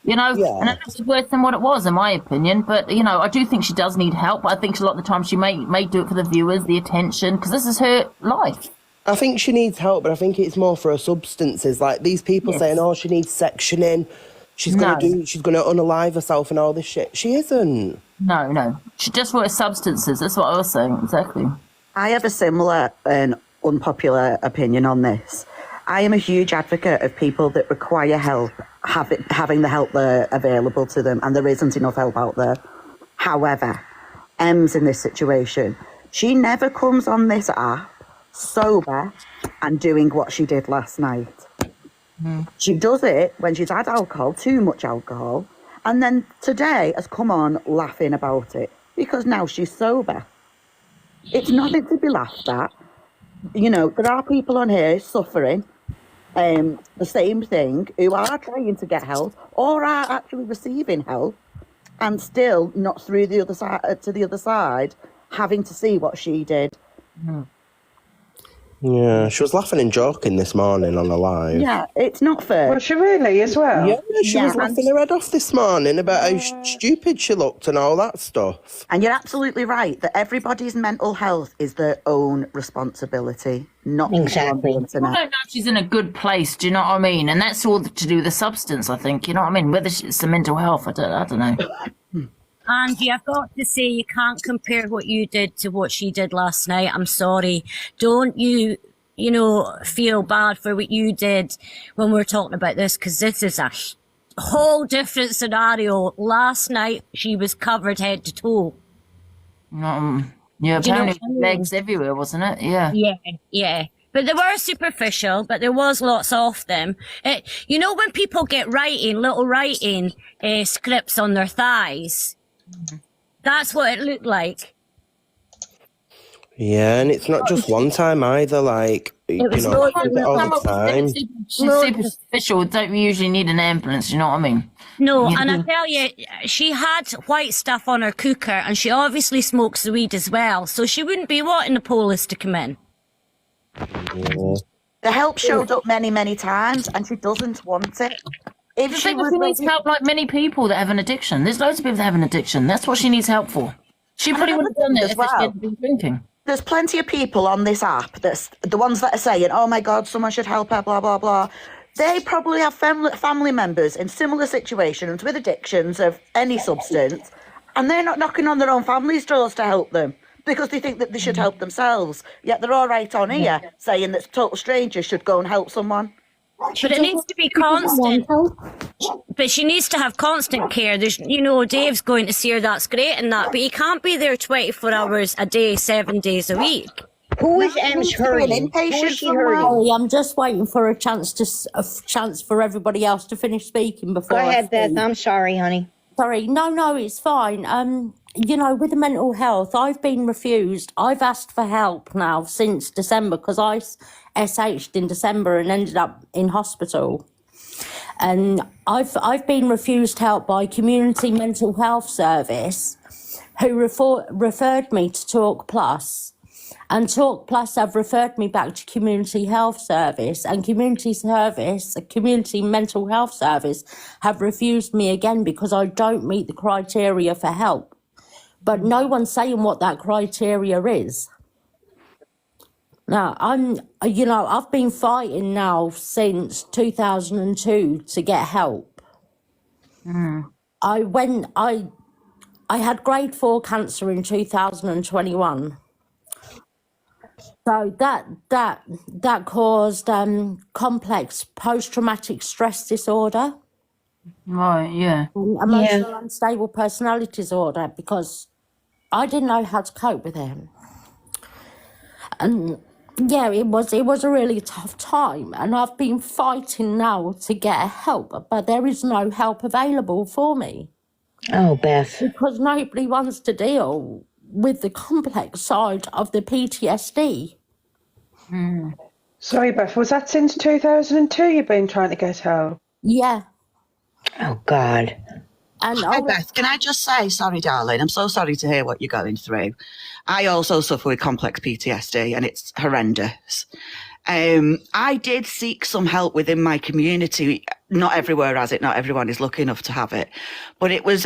You know, and it's worse than what it was, in my opinion. But, you know, I do think she does need help. I think a lot of the time she may do it for the viewers, the attention, because this is her life. I think she needs help, but I think it's more for her substances. Like these people saying, oh, she needs sectioning. She's gonna unalive herself and all this shit. She isn't. No. She just works substances. That's what I was saying. Exactly. I have a similar and unpopular opinion on this. I am a huge advocate of people that require help, having the help there available to them, and there isn't enough help out there. However, Em's in this situation. She never comes on this app sober and doing what she did last night. She does it when she's had alcohol, too much alcohol, and then today has come on laughing about it because now she's sober. It's nothing to be laughed at. You know, there are people on here suffering the same thing who are trying to get help or are actually receiving help and still not through the other side to the other side, having to see what she did. Yeah, she was laughing and joking this morning on the live. Yeah, it's not fair. Was she really as well? Yeah, she was laughing her head off this morning about how stupid she looked and all that stuff. And you're absolutely right that everybody's mental health is their own responsibility, not Exactly. on the internet. I don't know if she's in a good place. Do you know what I mean? And that's all to do with the substance, I think. You know what I mean? Whether it's the mental health, I don't know. Angie, I've got to say, you can't compare what you did to what she did last night. I'm sorry. Don't you feel bad for what you did when we're talking about this, because this is a whole different scenario. Last night, she was covered head to toe. Yeah, Do you know apparently what I mean? legs everywhere, wasn't it? Yeah. Yeah. But they were superficial, but there was lots of them. You know when people get little writing scripts on their thighs? That's what it looked like. Yeah, and it's not just one time either. Like, It you was know, she does it all the time. She's superficial. Don't usually need an ambulance. You know what I mean? No, and I tell you, she had white stuff on her cooker, and she obviously smokes the weed as well, so she wouldn't be wanting the police to come in. Yeah. The help showed up many, many times, and she doesn't want it. If she needs help like many people that have an addiction. There's loads of people that have an addiction. That's what she needs help for. She probably would have done it if she hadn't been drinking. There's plenty of people on this app, that's the ones that are saying, oh my God, someone should help her, blah, blah, blah. They probably have family members in similar situations with addictions of any substance, and they're not knocking on their own family's doors to help them because they think that they should help themselves. Yet they're all right on here saying that total strangers should go and help someone. But it needs to be constant. But she needs to have constant care. There's, Dave's going to see her, that's great and that, but he can't be there 24 hours a day, 7 days a week. Who is Em's hurting? Who is she hurting? Sorry, I'm just waiting for a chance for everybody else to finish speaking before. Go ahead, I Beth. speak. I'm sorry, honey. Sorry, no, it's fine. With the mental health, I've been refused. I've asked for help now since December because I SH'd in December and ended up in hospital. And I've been refused help by Community Mental Health Service, who referred me to Talk Plus. And Talk Plus have referred me back to Community Health Service, and Community Mental Health Service have refused me again because I don't meet the criteria for help. But no one's saying what that criteria is. Now, I've been fighting now since 2002 to get help. I had grade 4 cancer in 2021. So that caused complex post-traumatic stress disorder. Right, yeah. Emotional unstable personality disorder, because I didn't know how to cope with it. And yeah, it was a really tough time, and I've been fighting now to get help, but there is no help available for me. Oh, Beth. Because nobody wants to deal with the complex side of the PTSD. Sorry, Beth, was that since 2002 you've been trying to get help? Yeah. Oh, God. And Hi, Beth, can I just say, sorry, darling, I'm so sorry to hear what you're going through. I also suffer with complex PTSD, and it's horrendous. I did seek some help within my community. Not everywhere has it, not everyone is lucky enough to have it. But it's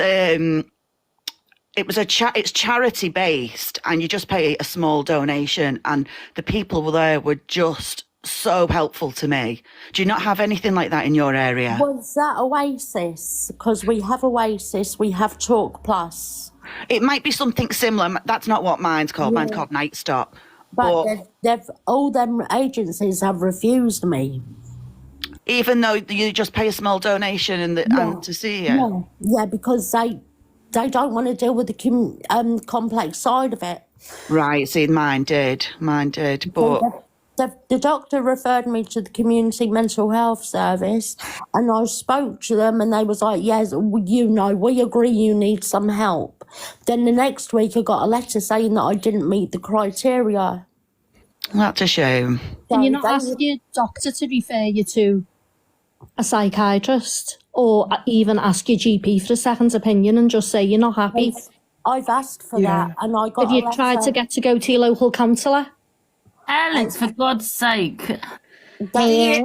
charity based, and you just pay a small donation, and the people there were just so helpful to me. Do you not have anything like that in your area? Was that Oasis? Because we have Oasis, we have Talk Plus. It might be something similar. That's not what mine's called. Mine's called Night Stop. But they've all them agencies have refused me. Even though you just pay a small donation and to see you? Yeah, because they don't want to deal with the complex side of it. Right, see, mine did, but... The doctor referred me to the community mental health service, and I spoke to them, and they was like, yes, we agree you need some help. Then the next week I got a letter saying that I didn't meet the criteria. That's a shame. Can you not ask your doctor to refer you to a psychiatrist, or even ask your GP for a second opinion and just say you're not happy? I've asked for that, and I got Have you tried to get to go to your local counsellor? Alex, for God's sake. Hey,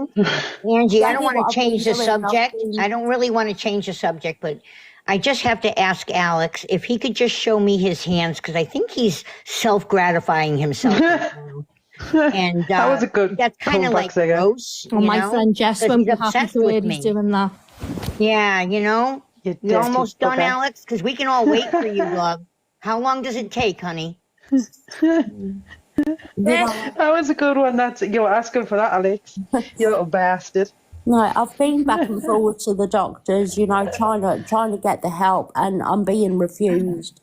Angie, I don't want to change the subject. I don't really want to change the subject, but I just have to ask Alex if he could just show me his hands, because I think he's self-gratifying himself. And that was a good. That's kind of like gross. Oh, my friend Jess won't be happy to hear he's doing that. Yeah, you're almost done, Alex, because we can all wait for you, love. How long does it take, honey? That was a good one. You're asking for that, Alex. You little bastard. No, I've been back and forward to the doctors, trying to get the help, and I'm being refused.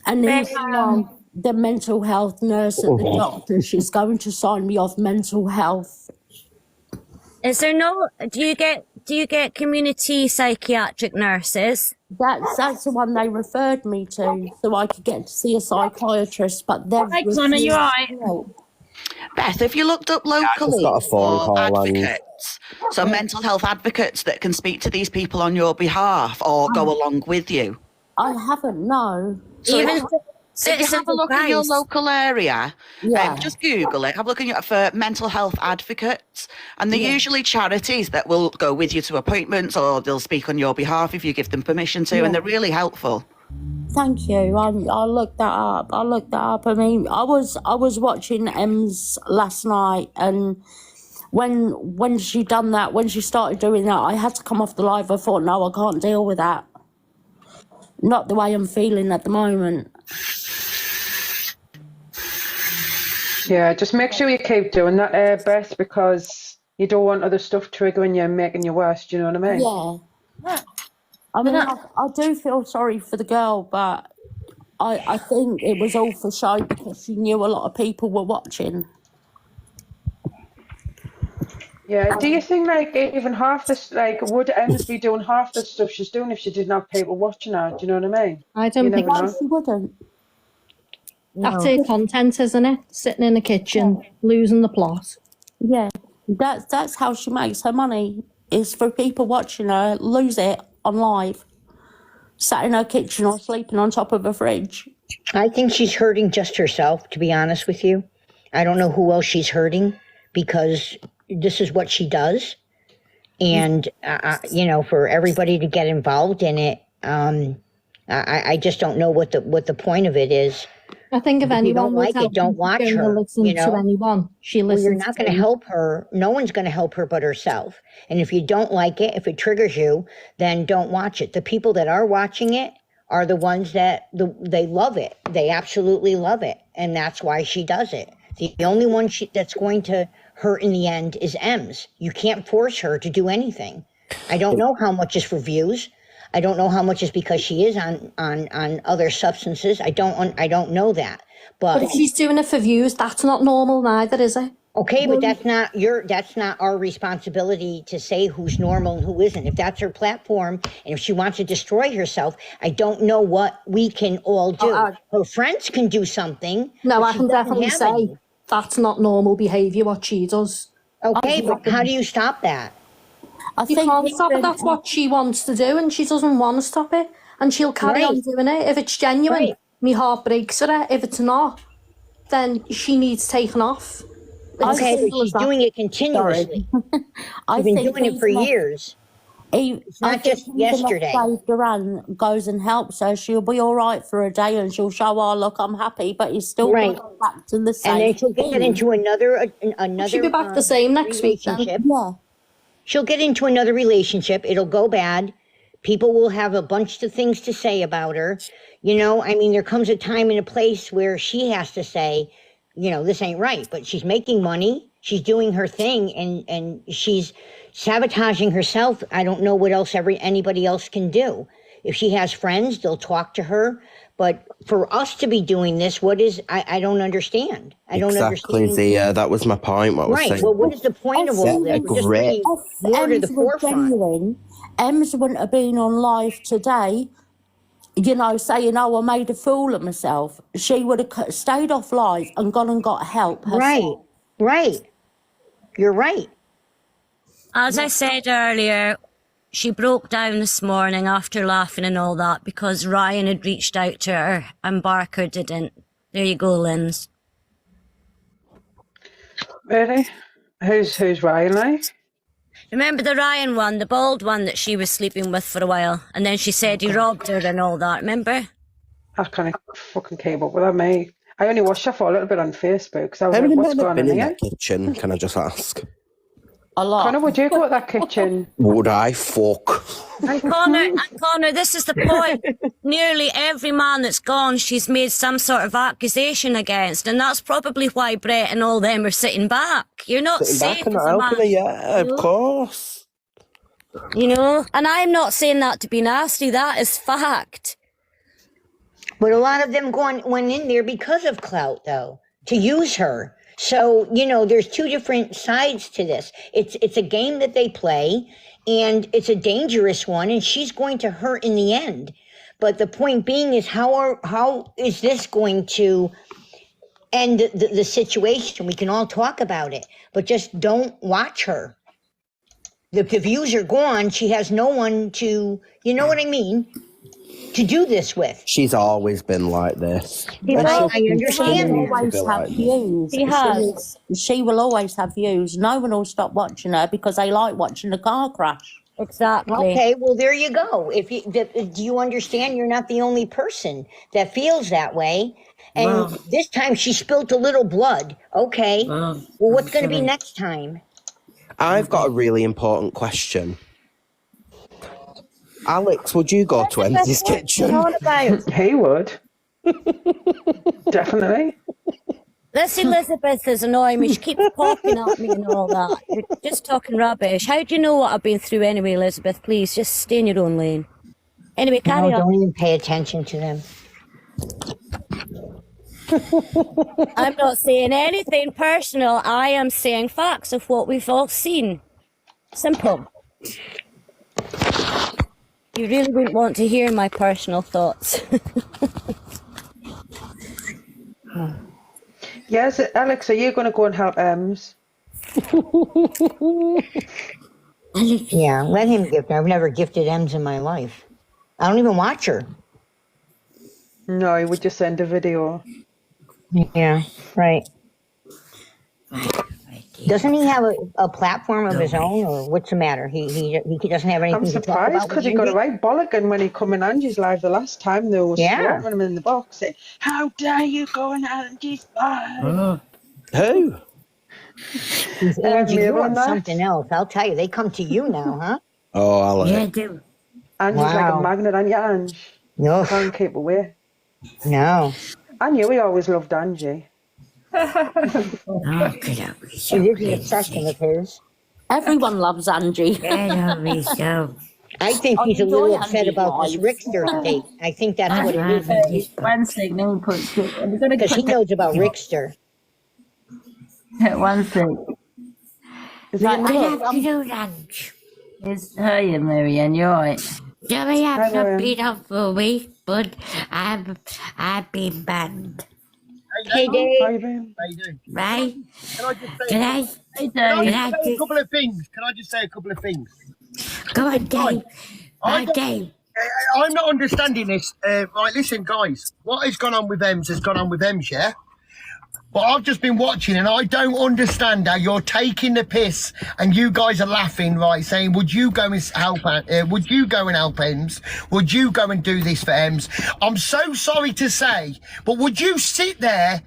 And then the mental health nurse at the doctor, she's going to sign me off mental health. Is there do you get community psychiatric nurses? That's the one they referred me to, so I could get to see a psychiatrist, but they've Connor, you right? Beth, if you looked up locally got a phone for call advocates, so mental health advocates that can speak to these people on your behalf or go along with you. I haven't, no. So if you have a look in your local area, just Google it, have a look for mental health advocates, and they're usually charities that will go with you to appointments, or they'll speak on your behalf if you give them permission to, and they're really helpful. Thank you. I'll look that up. I mean, I was watching Ems last night, and when she done that, when she started doing that, I had to come off the live. I thought, no, I can't deal with that. Not the way I'm feeling at the moment. Yeah, just make sure you keep doing that, Beth, because you don't want other stuff triggering you and making you worse. Do you know what I mean? Yeah. I mean, I do feel sorry for the girl, but I think it was all for show because she knew a lot of people were watching. Yeah. Do you think even half this, would Ems be doing half the stuff she's doing if she didn't have people watching her? Do you know what I mean? I don't think she wouldn't. That's her content, isn't it? Sitting in the kitchen, losing the plot. Yeah, that's how she makes her money, is for people watching her lose it on live. Sat in her kitchen or sleeping on top of a fridge. I think she's hurting just herself, to be honest with you. I don't know who else she's hurting, because this is what she does. And, for everybody to get involved in it, I just don't know what the point of it is. I think if anyone like it, don't watch her. Listen to anyone. She listens. You're not going to help her. No one's going to help her but herself. And if you don't like it, if it triggers you, then don't watch it. The people that are watching it are the ones that they love it. They absolutely love it, and that's why she does it. The only one that's going to hurt in the end is Ems. You can't force her to do anything. I don't know how much is for views. I don't know how much is because she is on other substances. I don't know that. But if she's doing it for views, that's not normal neither, is it? Okay, but that's not our responsibility to say who's normal and who isn't. If that's her platform, and if she wants to destroy herself, I don't know what we can all do. Her friends can do something. No, I can definitely say that's not normal behaviour, what she does. Okay, but how do you stop that? You can't stop it. That's what she wants to do, and she doesn't want to stop it, and she'll carry on doing it. If it's genuine, me heart breaks for her. If it's not, then she needs taken off. Okay, but she's doing it continuously. I've been doing it for years. It's not just yesterday. Dave Duran goes and helps her, she'll be all right for a day and she'll show, oh, look, I'm happy, but he's still Right. going back to the same And then she'll get thing. into another She'll be back the same next week then. relationship. Yeah. She'll get into another relationship. It'll go bad. People will have a bunch of things to say about her. You know, I mean, there comes a time and a place where she has to say, you know, this ain't right. But she's making money. She's doing her thing, and she's sabotaging herself. I don't know what else anybody else can do. If she has friends, they'll talk to her. But for us to be doing this, I don't understand. I don't Exactly, understand. Zia. That was my point. What I was Right. saying. Well, what is the point of all this? We're just bringing more to the forefront. Genuine, Ems wouldn't have been on live today, you know, saying, oh, I made a fool of myself. She would have stayed off live and gone and got help herself. Right. You're right. As I said earlier, she broke down this morning after laughing and all that because Ryan had reached out to her and Barker didn't. There you go, Linz. Really? Who's Ryan like? Remember the Ryan one, the bald one that she was sleeping with for a while, and then she said he robbed her and all that, remember? I kind of fucking came up with that, mate. I only watched her for a little bit on Facebook because I was How like, many what's men have going on been in here? that kitchen? Can I just ask? A lot. Connor, would you go to that kitchen? Would I? Fuck. And Connor, this is the point. Nearly every man that's gone, she's made some sort of accusation against, and that's probably why Brett and all them are sitting back. You're not Sitting safe back and as not a helping her, man. yeah, of course. You know, and I'm not saying that to be nasty. That is fact. But a lot of them went in there because of clout, though, to use her. So, you know, there's two different sides to this. It's a game that they play, and it's a dangerous one, and she's going to hurt in the end. But the point being is, how is this going to end the situation? We can all talk about it, but just don't watch her. The views are gone. She has no one to, you know what I mean, to do this with. She's always been like this. I understand She will that. always have views. She has. She will always have views. No one will stop watching her because they like watching the car crash. Exactly. Okay, well, there you go. Do you understand? You're not the only person that feels that way. And this time she spilt a little blood. Okay. Well, what's going to be next time? I've got a really important question. Alex, would you go to Angie's kitchen? He would. Definitely. This Elizabeth is annoying me. She keeps popping at me and all that. You're just talking rubbish. How do you know what I've been through anyway, Elizabeth? Please, just stay in your own lane. Anyway, carry on. Don't even pay attention to them. I'm not saying anything personal. I am saying facts of what we've all seen. Simple. You really wouldn't want to hear my personal thoughts. Yes, Alex, are you going to go and help Ems? Yeah, let him gift her. I've never gifted Ems in my life. I don't even watch her. No, he would just send a video. Yeah, right. Doesn't he have a platform of his own, or what's the matter? He doesn't have anything I'm to talk surprised about. because he got a right bollocking when he come in Angie's live the last time. They were slaughtering him in the box. Saying, how dare you go in Angie's live? Who? Angie, Mabel you're on and that. something else. I'll tell you. They come to you now, huh? Oh, Alex. Yeah, do. Angie's like a magnet, aren't you, Ange? No. Can't keep away. No. I knew he always loved Angie. It is an obsession of his. Everyone loves Angie. I think he's a little upset about this Rickster date. I think that's what it is. One second, let me put I'm gonna Because he knows about Rickster. One second. Is he in the book? to do lunch. It's her, you Marianne, you're right. Joey, Hi, I've not Lauren. been up for a week, but I've been banned. Hey, Dave. How you been? How you doing? Right? Can I just say, Can I? Hey, can I Dave. just say a couple of things? Can I just say a couple of things? Go on, Dave. I don't- Dave. I'm not understanding this. Right, listen, guys. What has gone on with Ems has gone on with Ems, yeah? but I've just been watching and I don't understand how you're taking the piss and you guys are laughing, right, saying, would you go and help would you go and help Ems? Would you go and do this for Ems? I'm so sorry to say, but would you sit there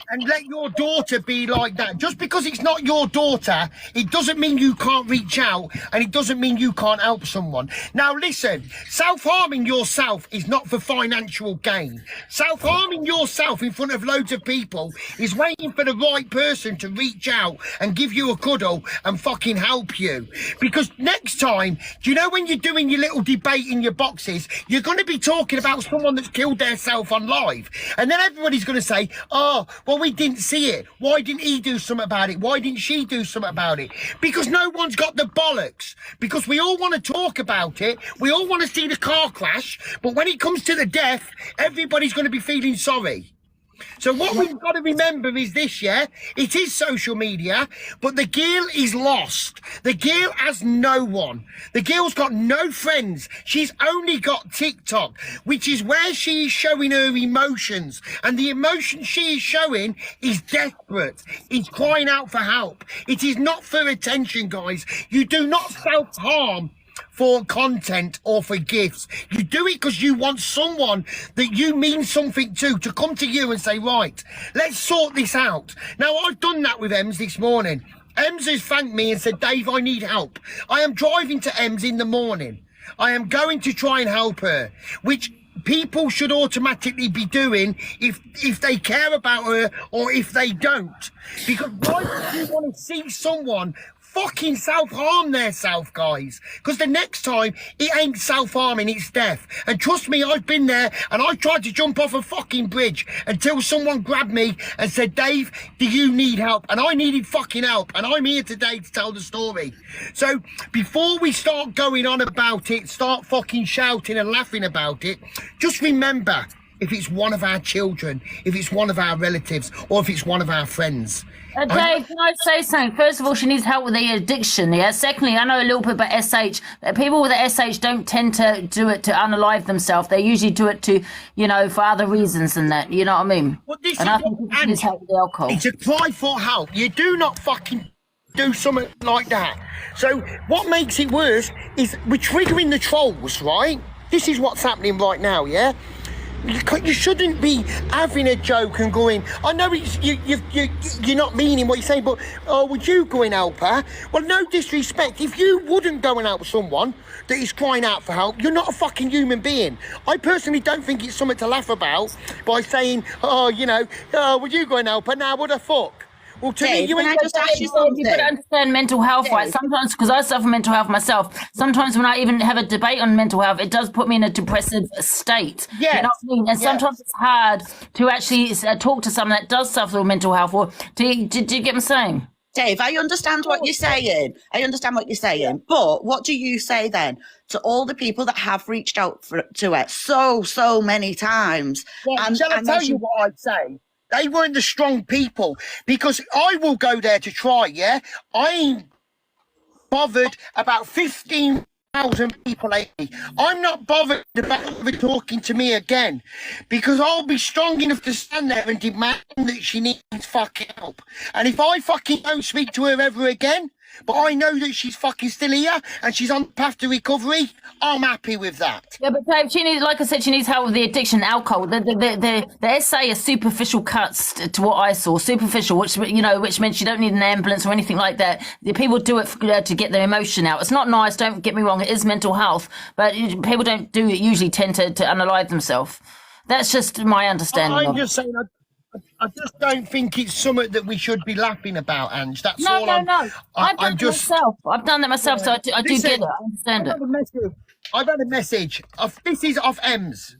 and let your daughter be like that? Just because it's not your daughter, it doesn't mean you can't reach out, and it doesn't mean you can't help someone. Now listen, self-harming yourself is not for financial gain. Self-harming yourself in front of loads of people is waiting for the right person to reach out and give you a cuddle and fucking help you. Because next time, do you know when you're doing your little debate in your boxes, you're going to be talking about someone that's killed themselves on live, and then everybody's going to say, oh, well, we didn't see it. Why didn't he do something about it? Why didn't she do something about it? Because no one's got the bollocks. Because we all want to talk about it. We all want to see the car crash. But when it comes to the death, everybody's going to be feeling sorry. So what we've got to remember is this, yeah? It is social media, but the girl is lost. The girl has no one. The girl's got no friends. She's only got TikTok, which is where she is showing her emotions. And the emotion she is showing is desperate. It's crying out for help. It is not for attention, guys. You do not self-harm for content or for gifts. You do it because you want someone that you mean something to come to you and say, right, let's sort this out. Now, I've done that with Ems this morning. Ems has thanked me and said, Dave, I need help. I am driving to Ems in the morning. I am going to try and help her, which people should automatically be doing if they care about her or if they don't. Because why would you want to see someone fucking self-harm themselves, guys? Because the next time, it ain't self-harming, it's death. And trust me, I've been there, and I tried to jump off a fucking bridge until someone grabbed me and said, Dave, do you need help? And I needed fucking help, and I'm here today to tell the story. So before we start going on about it, start fucking shouting and laughing about it, just remember, if it's one of our children, if it's one of our relatives, or if it's one of our friends. Dave, can I say something? First of all, she needs help with the addiction, yeah? Secondly, I know a little bit about SH. People with SH don't tend to do it to unalive themselves. They usually do it to, you know, for other reasons than that. You know what I mean? Well, this and is I think she needs help with the alcohol. It's a cry for help. You do not fucking do something like that. So what makes it worse is we're triggering the trolls, right? This is what's happening right now, yeah? You shouldn't be having a joke and going, I know it's, you're not meaning what you're saying, but oh, would you go and help her? Well, no disrespect. If you wouldn't go and help someone that is crying out for help, you're not a fucking human being. I personally don't think it's something to laugh about by saying, oh, you know, oh, would you go and help her? Now, what the fuck? Well, to Dave, me, you can ain't I just ask you something? You've got to understand mental health, right? Sometimes, because I suffer mental health myself, sometimes when I even have a debate on mental health, it does put me in a depressive state. Yes. You know what I mean? And sometimes it's hard to actually talk to someone that does suffer with mental health. Or do you get what I'm saying? Dave, I understand what you're saying. But what do you say then to all the people that have reached out to it so many times? Well, shall I tell you what I'd say? They weren't the strong people, because I will go there to try, yeah? I ain't bothered about 15,000 people lately. I'm not bothered about her talking to me again, because I'll be strong enough to stand there and demand that she needs fucking help. And if I fucking don't speak to her ever again, but I know that she's fucking still here and she's on the path to recovery, I'm happy with that. Yeah, but Dave, she needs, like I said, she needs help with the addiction, alcohol. The SA is superficial cuts to what I saw, superficial, which means you don't need an ambulance or anything like that. The people do it to get their emotion out. It's not nice, don't get me wrong, it is mental health, but people don't do it, usually tend to unalive themselves. That's just my understanding. I'm just saying, I just don't think it's something that we should be laughing about, Ange. That's all. No. I've done that myself, so I do get it. I understand it. I've had a message. This is off Ems.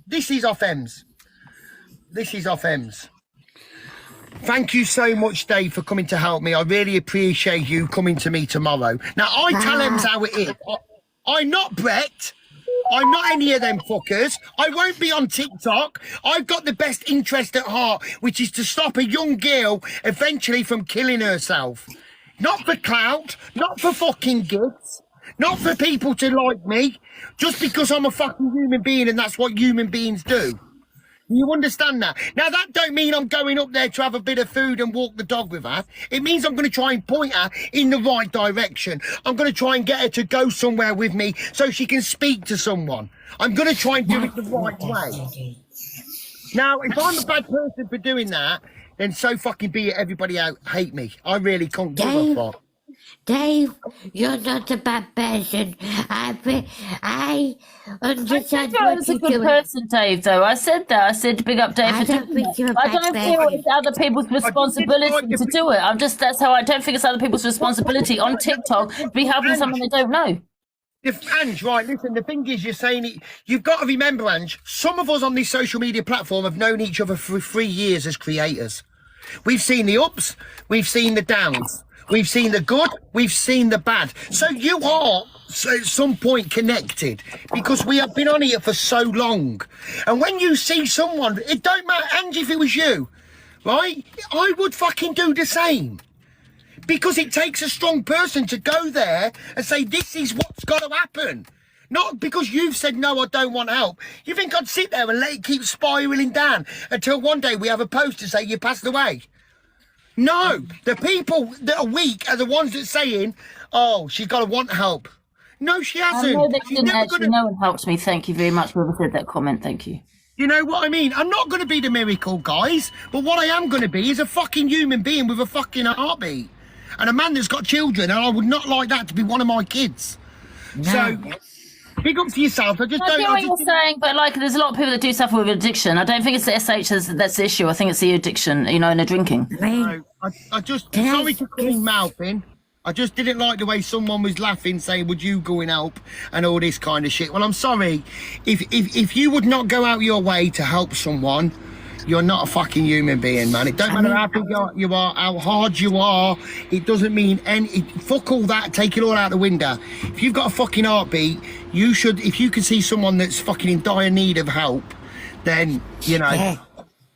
Thank you so much, Dave, for coming to help me. I really appreciate you coming to me tomorrow. Now, I tell Ems how it is. I'm not Brett. I'm not any of them fuckers. I won't be on TikTok. I've got the best interest at heart, which is to stop a young girl eventually from killing herself. Not for clout, not for fucking gifts, not for people to like me, just because I'm a fucking human being and that's what human beings do. Do you understand that? Now, that don't mean I'm going up there to have a bit of food and walk the dog with her. It means I'm going to try and point her in the right direction. I'm going to try and get her to go somewhere with me so she can speak to someone. I'm going to try and do it the right way. Now, if I'm a bad person for doing that, then so fucking be it. Everybody out hate me. I really can't give a fuck. Dave, you're not a bad person. I understand I what was a you're good doing. person, Dave, though. I said that. I said big up Dave I for don't doing think you're a that. I bad don't feel person. it's other people's responsibility to do it. That's how I don't think it's other people's responsibility on TikTok to be helping someone they don't know. Ange, right, listen, the thing is, you're saying it, you've got to remember, Ange, some of us on this social media platform have known each other for 3 years as creators. We've seen the ups, we've seen the downs, we've seen the good, we've seen the bad. So you are at some point connected because we have been on here for so long. And when you see someone, it don't matter, Ange, if it was you, right, I would fucking do the same. Because it takes a strong person to go there and say, this is what's got to happen. Not because you've said, no, I don't want help. You think I'd sit there and let it keep spiralling down until one day we have a post to say you passed away? No, the people that are weak are the ones that are saying, oh, she's got to want help. No, she hasn't. I know that didn't actually, no one helped me. Thank you very much, whoever said that comment. Thank you. You know what I mean? I'm not going to be the miracle, guys. But what I am going to be is a fucking human being with a fucking heartbeat. And a man that's got children, and I would not like that to be one of my kids. No. So, big up to yourself. I get what you're saying, but like, there's a lot of people that do suffer with addiction. I don't think it's the SH that's the issue. I think it's the addiction, and the drinking. No, I just, sorry to call mouthing. I just didn't like the way someone was laughing, saying, would you go and help, and all this kind of shit. Well, I'm sorry. If you would not go out your way to help someone, you're not a fucking human being, man. It don't matter how big you are, how hard you are. It doesn't mean fuck all that. Take it all out the window. If you've got a fucking heartbeat, you should. If you can see someone that's fucking in dire need of help, then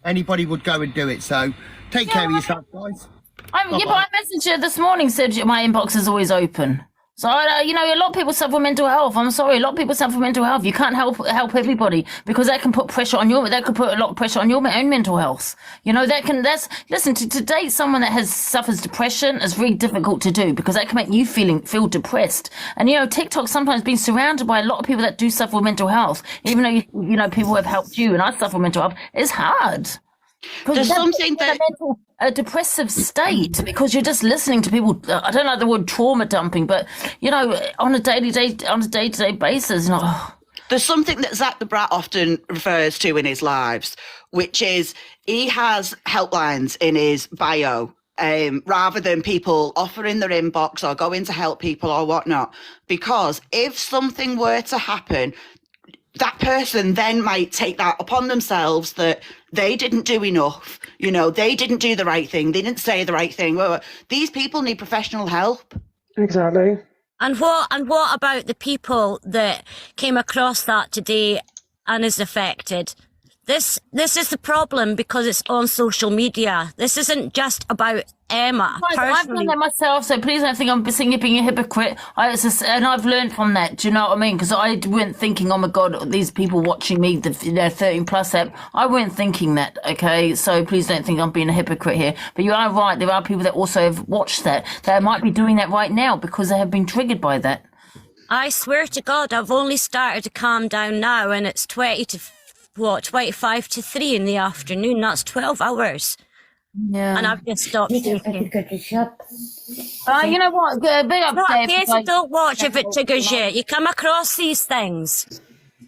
anybody would go and do it. So take care of yourself, guys. But I messaged you this morning, said my inbox is always open. So, a lot of people suffer with mental health. I'm sorry, a lot of people suffer with mental health. You can't help everybody because that can put pressure on that could put a lot of pressure on your own mental health. Listen, to date someone that suffers depression is really difficult to do because that can make you feel depressed. And, TikTok sometimes being surrounded by a lot of people that do suffer with mental health, even though, people have helped you and I suffer with mental health, it's hard. There's something that a depressive state because you're just listening to people. I don't like the word trauma dumping, but on a day-to-day basis. There's something that Zach the Brat often refers to in his lives, which is he has helplines in his bio. Rather than people offering their inbox or going to help people or whatnot, because if something were to happen, that person then might take that upon themselves that they didn't do enough, they didn't do the right thing, they didn't say the right thing. Well, these people need professional help. Exactly. And what about the people that came across that today and is affected? This is the problem because it's on social media. This isn't just about Emma. I've done that myself, so please don't think I'm being a hypocrite. And I've learned from that. Do you know what I mean? Because I weren't thinking, oh my God, these people watching me, they're 13 plus app. I weren't thinking that. Okay, so please don't think I'm being a hypocrite here. But you are right. There are people that also have watched that. They might be doing that right now because they have been triggered by that. I swear to God, I've only started to calm down now, and it's 25 to 3 in the afternoon. That's 12 hours. Yeah. And I've just stopped thinking. You know what? Big up Dave. Don't watch if it triggers you. You come across these things.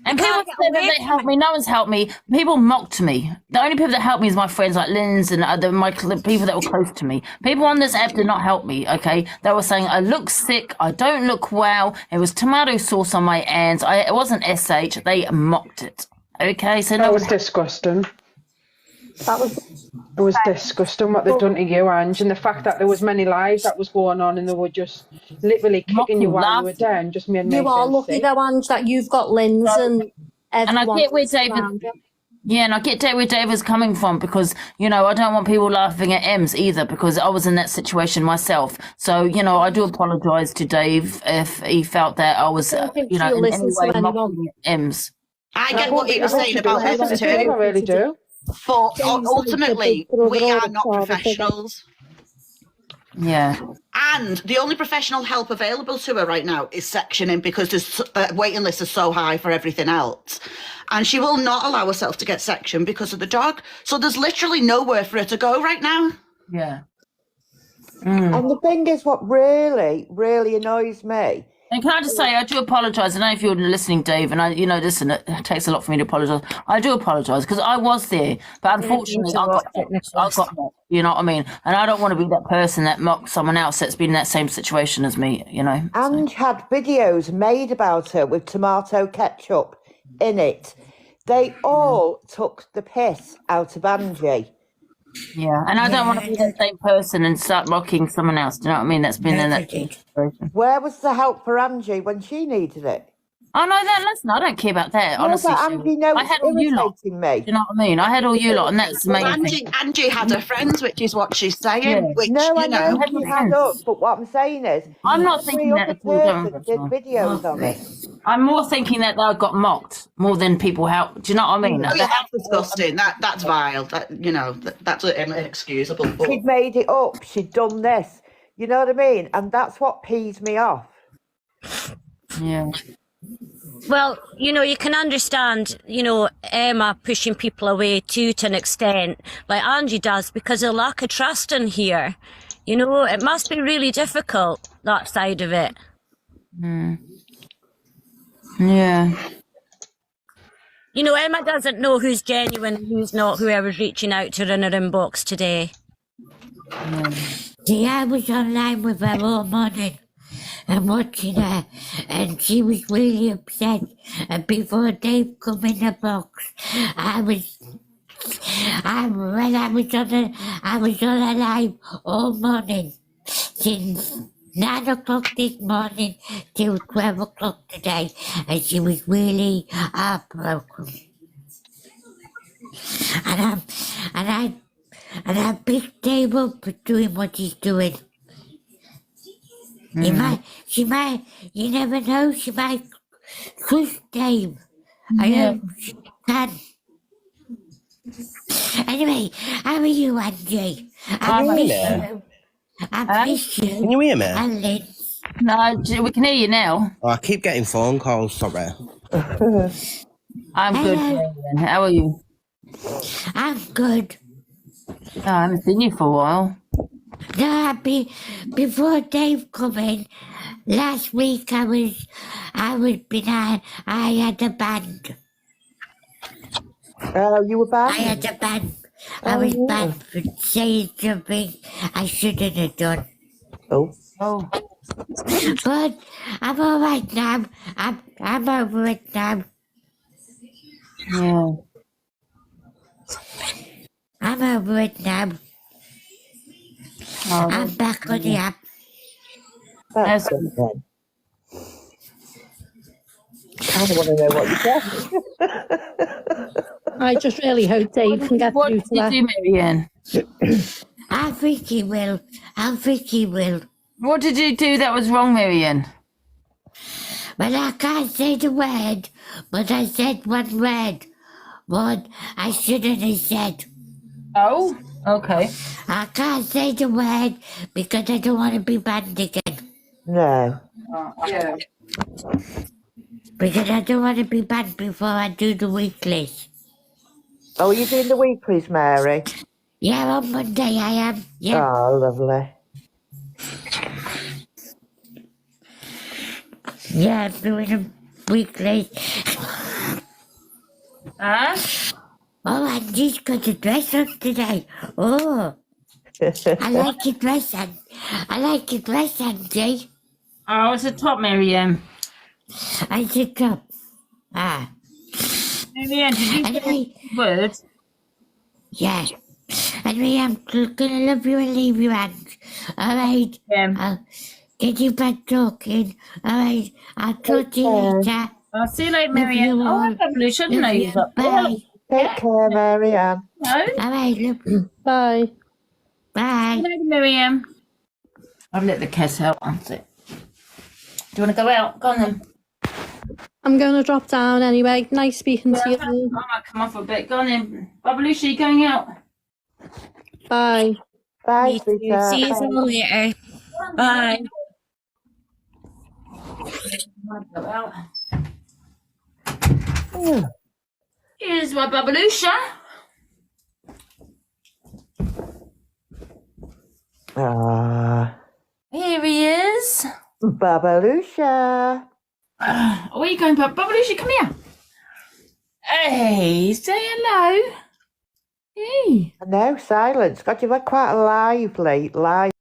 And people say that they helped me. No one's helped me. People mocked me. The only people that helped me is my friends like Lynn's and the people that were close to me. People on this app did not help me, okay? They were saying, I look sick. I don't look well. It was tomato sauce on my hands. It wasn't SH. They mocked it. Okay, so that was disgusting. It was disgusting what they've done to you, Ange, and the fact that there was many lives that was going on and they were just literally kicking you while you were down just made me You are lucky sick. though, Ange, that you've got Lynn's and everyone. And I get where David, and I get where David's coming from because, I don't want people laughing at Ems either because I was in that situation myself. So, I do apologise to Dave if he felt that I was, in any way mocking Ems. I get what he was saying about this too. I really do. But ultimately, we are not professionals. Yeah. And the only professional help available to her right now is sectioning because the waiting list is so high for everything else. And she will not allow herself to get sectioned because of the dog. So there's literally nowhere for her to go right now. Yeah. And the thing is, what really, really annoys me. And can I just say, I do apologise. I know if you're listening, Dave, and listen, it takes a lot for me to apologise. I do apologise because I was there, but unfortunately, I got mocked, you know what I mean? And I don't want to be that person that mocks someone else that's been in that same situation as me, you know? Ange had videos made about her with tomato ketchup in it. They all took the piss out of Angie. Yeah, and I don't want to be that same person and start mocking someone else. Do you know what I mean? That's been in that situation. Where was the help for Angie when she needed it? Oh no, listen, I don't care about that. No, honestly, but Angie knows I had all you lot. irritating me. Do you know what I mean? I had all you lot, and that's the main thing. Angie had her friends, which is what she's saying. Yeah. Which, No, I you know she had us, but what I'm saying is, I'm not thinking that at all. person did videos on it. I'm more thinking that I got mocked more than people helped. Do you know what I mean? Oh, yeah, that's disgusting. That's vile. That's inexcusable. She'd made it up. She'd done this. You know what I mean? And that's what pees me off. Yeah. Well, you can understand, Emma pushing people away to an extent, like Angie does, because of lack of trust in here. It must be really difficult, that side of it. Yeah. Emma doesn't know who's genuine and who's not, whoever's reaching out to her in her inbox today. See, I was online with her all morning and watching her, and she was really upset. And before Dave come in the box, I was on a live all morning since 9 o'clock this morning till 12 o'clock today, and she was really heartbroken. And I picked Dave up for doing what he's doing. You never know, she might push Dave. I know she can. Anyway, how are you, Angie? I miss you. I miss you. Can you hear me? And Lynn. No, we can hear you now. Oh, I keep getting phone calls, sorry. I'm good. Marianne. How are you? I'm good. Oh, I haven't seen you for a while. No, before Dave come in, last week I was behind. I had a band. You were banned? I had a band. I was banned for saying something I shouldn't have done. Oh. But I'm all right now. I'm over it now. Yeah. I'm over it now. I'm back on the app. That's good then. I don't want to know what you said. I just really hope Dave can get through to that. What did you do, Marianne? I think he will. What did you do that was wrong, Marianne? Well, I can't say the word, but I said one word. What I shouldn't have said. Oh, okay. I can't say the word because I don't want to be banned again. No. Yeah. Because I don't want to be banned before I do the weeklies. Oh, are you doing the weeklies, Mary? Yeah, on Monday I am. Yeah. Oh, lovely. Yeah, I'm doing a weekly. Huh? Oh, Angie's got a dress on today. Oh. I like your dress, Angie. Oh, it's a top, Marianne. It's a top. Ah. Marianne, did you say words? Yeah. Anyway, I'm gonna love you and leave you, Ange. All right. I'll get you back talking. All right. I'll talk to you later. I'll see you later, Marianne. Oh, I probably shouldn't know you. Bye. Take care, Marianne. No. All right, love you. Bye. Bye. See you later, Marianne. I've let the cat out. That's it. Do you want to go out? Go on then. I'm going to drop down anyway. Nice speaking to I you. might come off a bit. Go on then. Babalushi, you going out? Bye. Bye, Me too. sweetheart. See you Bye. all later. Bye. Go out. Here's my Babalusha. Here he is. Babalusha. Where are you going, Babalusha? Come here. Hey, say hello. Hey. No silence. God, you've had quite a lively live.